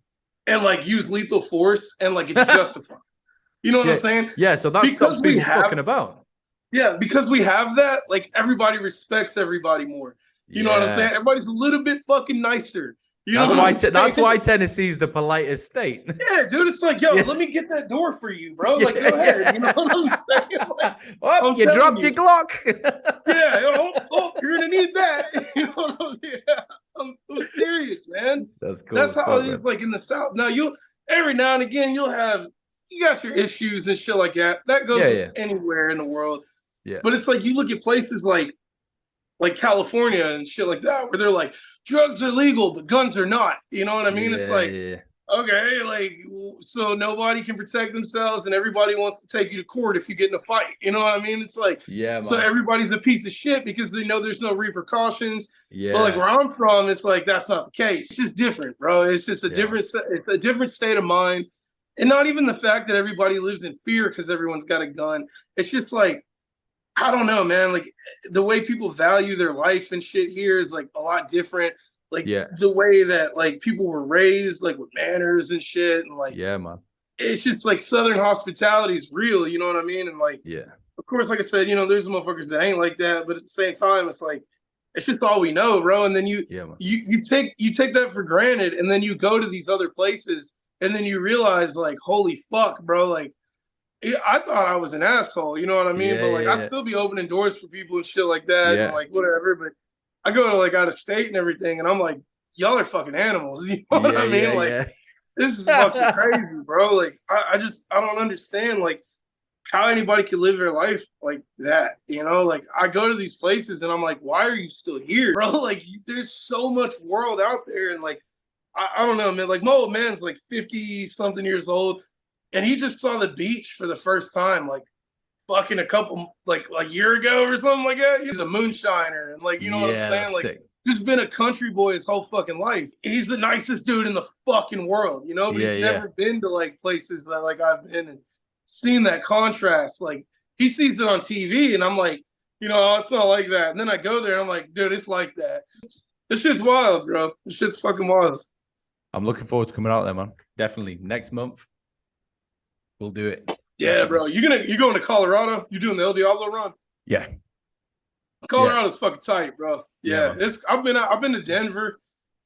and like use lethal force and like it's justified. You know what I'm saying? Yeah, so that's because we fucking about. Yeah, because we have that, like everybody respects everybody more. You know what I'm saying? Everybody's a little bit fucking nicer. You know that's why Tennessee's the politest state. Yeah, dude, it's like, yo, let me get that door for you, bro. Like, go ahead. You know what I'm saying? Like, you dropped your Glock. You're gonna need that. You know what I'm saying? I'm serious, man. That's cool. That's how it is, like in the South. Now every now and again you got your issues and shit like that. That goes anywhere in the world. Yeah. But it's like you look at places like California and shit like that, where they're like, drugs are legal, but guns are not. You know what I mean? It's like, okay, like, so nobody can protect themselves and everybody wants to take you to court if you get in a fight. You know what I mean? It's like, so everybody's a piece of shit because they know there's no repercussions. Yeah. But like where I'm from, it's like, that's not the case. It's just different, bro. It's just it's a different state of mind. And not even the fact that everybody lives in fear because everyone's got a gun. It's just like, I don't know, man. Like the way people value their life and shit here is like a lot different. Like the way that like people were raised, like with manners and shit, and like man, it's just like Southern hospitality is real. You know what I mean? And like of course, like I said, you know, there's motherfuckers that ain't like that, but at the same time, it's like it's just all we know, bro. And then you take that for granted, and then you go to these other places, and then you realize like, holy fuck, bro, like. I thought I was an asshole, you know what I mean? But like, I still be opening doors for people and shit like that, and like whatever. But I go to like out of state and everything, and I'm like, y'all are fucking animals. You know what I mean? Like, this is fucking crazy, bro. Like, I don't understand like how anybody can live their life like that. You know, like I go to these places and I'm like, why are you still here, bro? Like, there's so much world out there, and like, I don't know, man. Like, my old man's like 50 something years old. And he just saw the beach for the first time, like fucking a year ago or something like that. He's a moonshiner, and like, you know what I'm saying? Like, sick. just been a country boy his whole fucking life. He's the nicest dude in the fucking world, you know. But he's never been to like places that like I've been and seen that contrast. Like he sees it on TV, and I'm like, you know, it's not like that. And then I go there, and I'm like, dude, it's like that. This shit's wild, bro. This shit's fucking wild. I'm looking forward to coming out there, man. Definitely next month. We'll do it. Yeah, bro. You going to Colorado? You doing the El Diablo run? Yeah. Colorado's fucking tight, bro. Yeah. I've been to Denver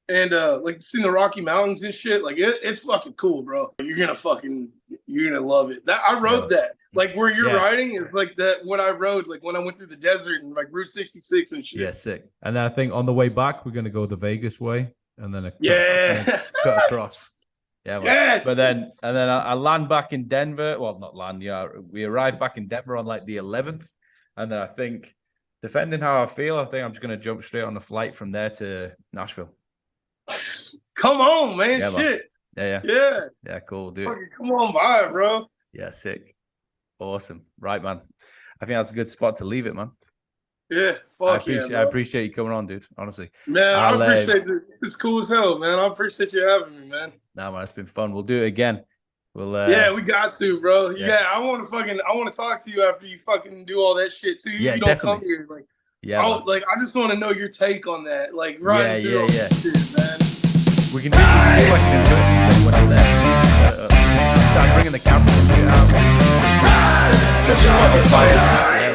and like seen the Rocky Mountains and shit. Like it's fucking cool, bro. You're gonna love it. That I rode that. Like where you're riding is like that what I rode like when I went through the desert and like Route 66 and shit. Yeah, sick. And then I think on the way back we're gonna go the Vegas way and then cut across. Yeah, yes. But then I land back in Denver. Well, not land. Yeah, we arrived back in Denver on like the 11th, and then I think, depending how I feel, I think I'm just gonna jump straight on the flight from there to Nashville. Come on, man. Yeah, shit. Man. Yeah. Yeah, cool, dude. Come on by, bro. Yeah, sick. Awesome. Right, man. I think that's a good spot to leave it, man. Yeah, I appreciate you coming on, dude. Honestly, man, I appreciate it. It's cool as hell, man. I appreciate you having me, man. Nah, man, it's been fun. We'll do it again. We'll yeah, we got to, bro. Yeah, I want to talk to you after you fucking do all that shit too. Yeah, you don't come here, like, I just want to know your take on that, like, right? Yeah. Shit, man. We can do questions when I'm there. Start bringing the camera and shit out. Rise, the champions fight.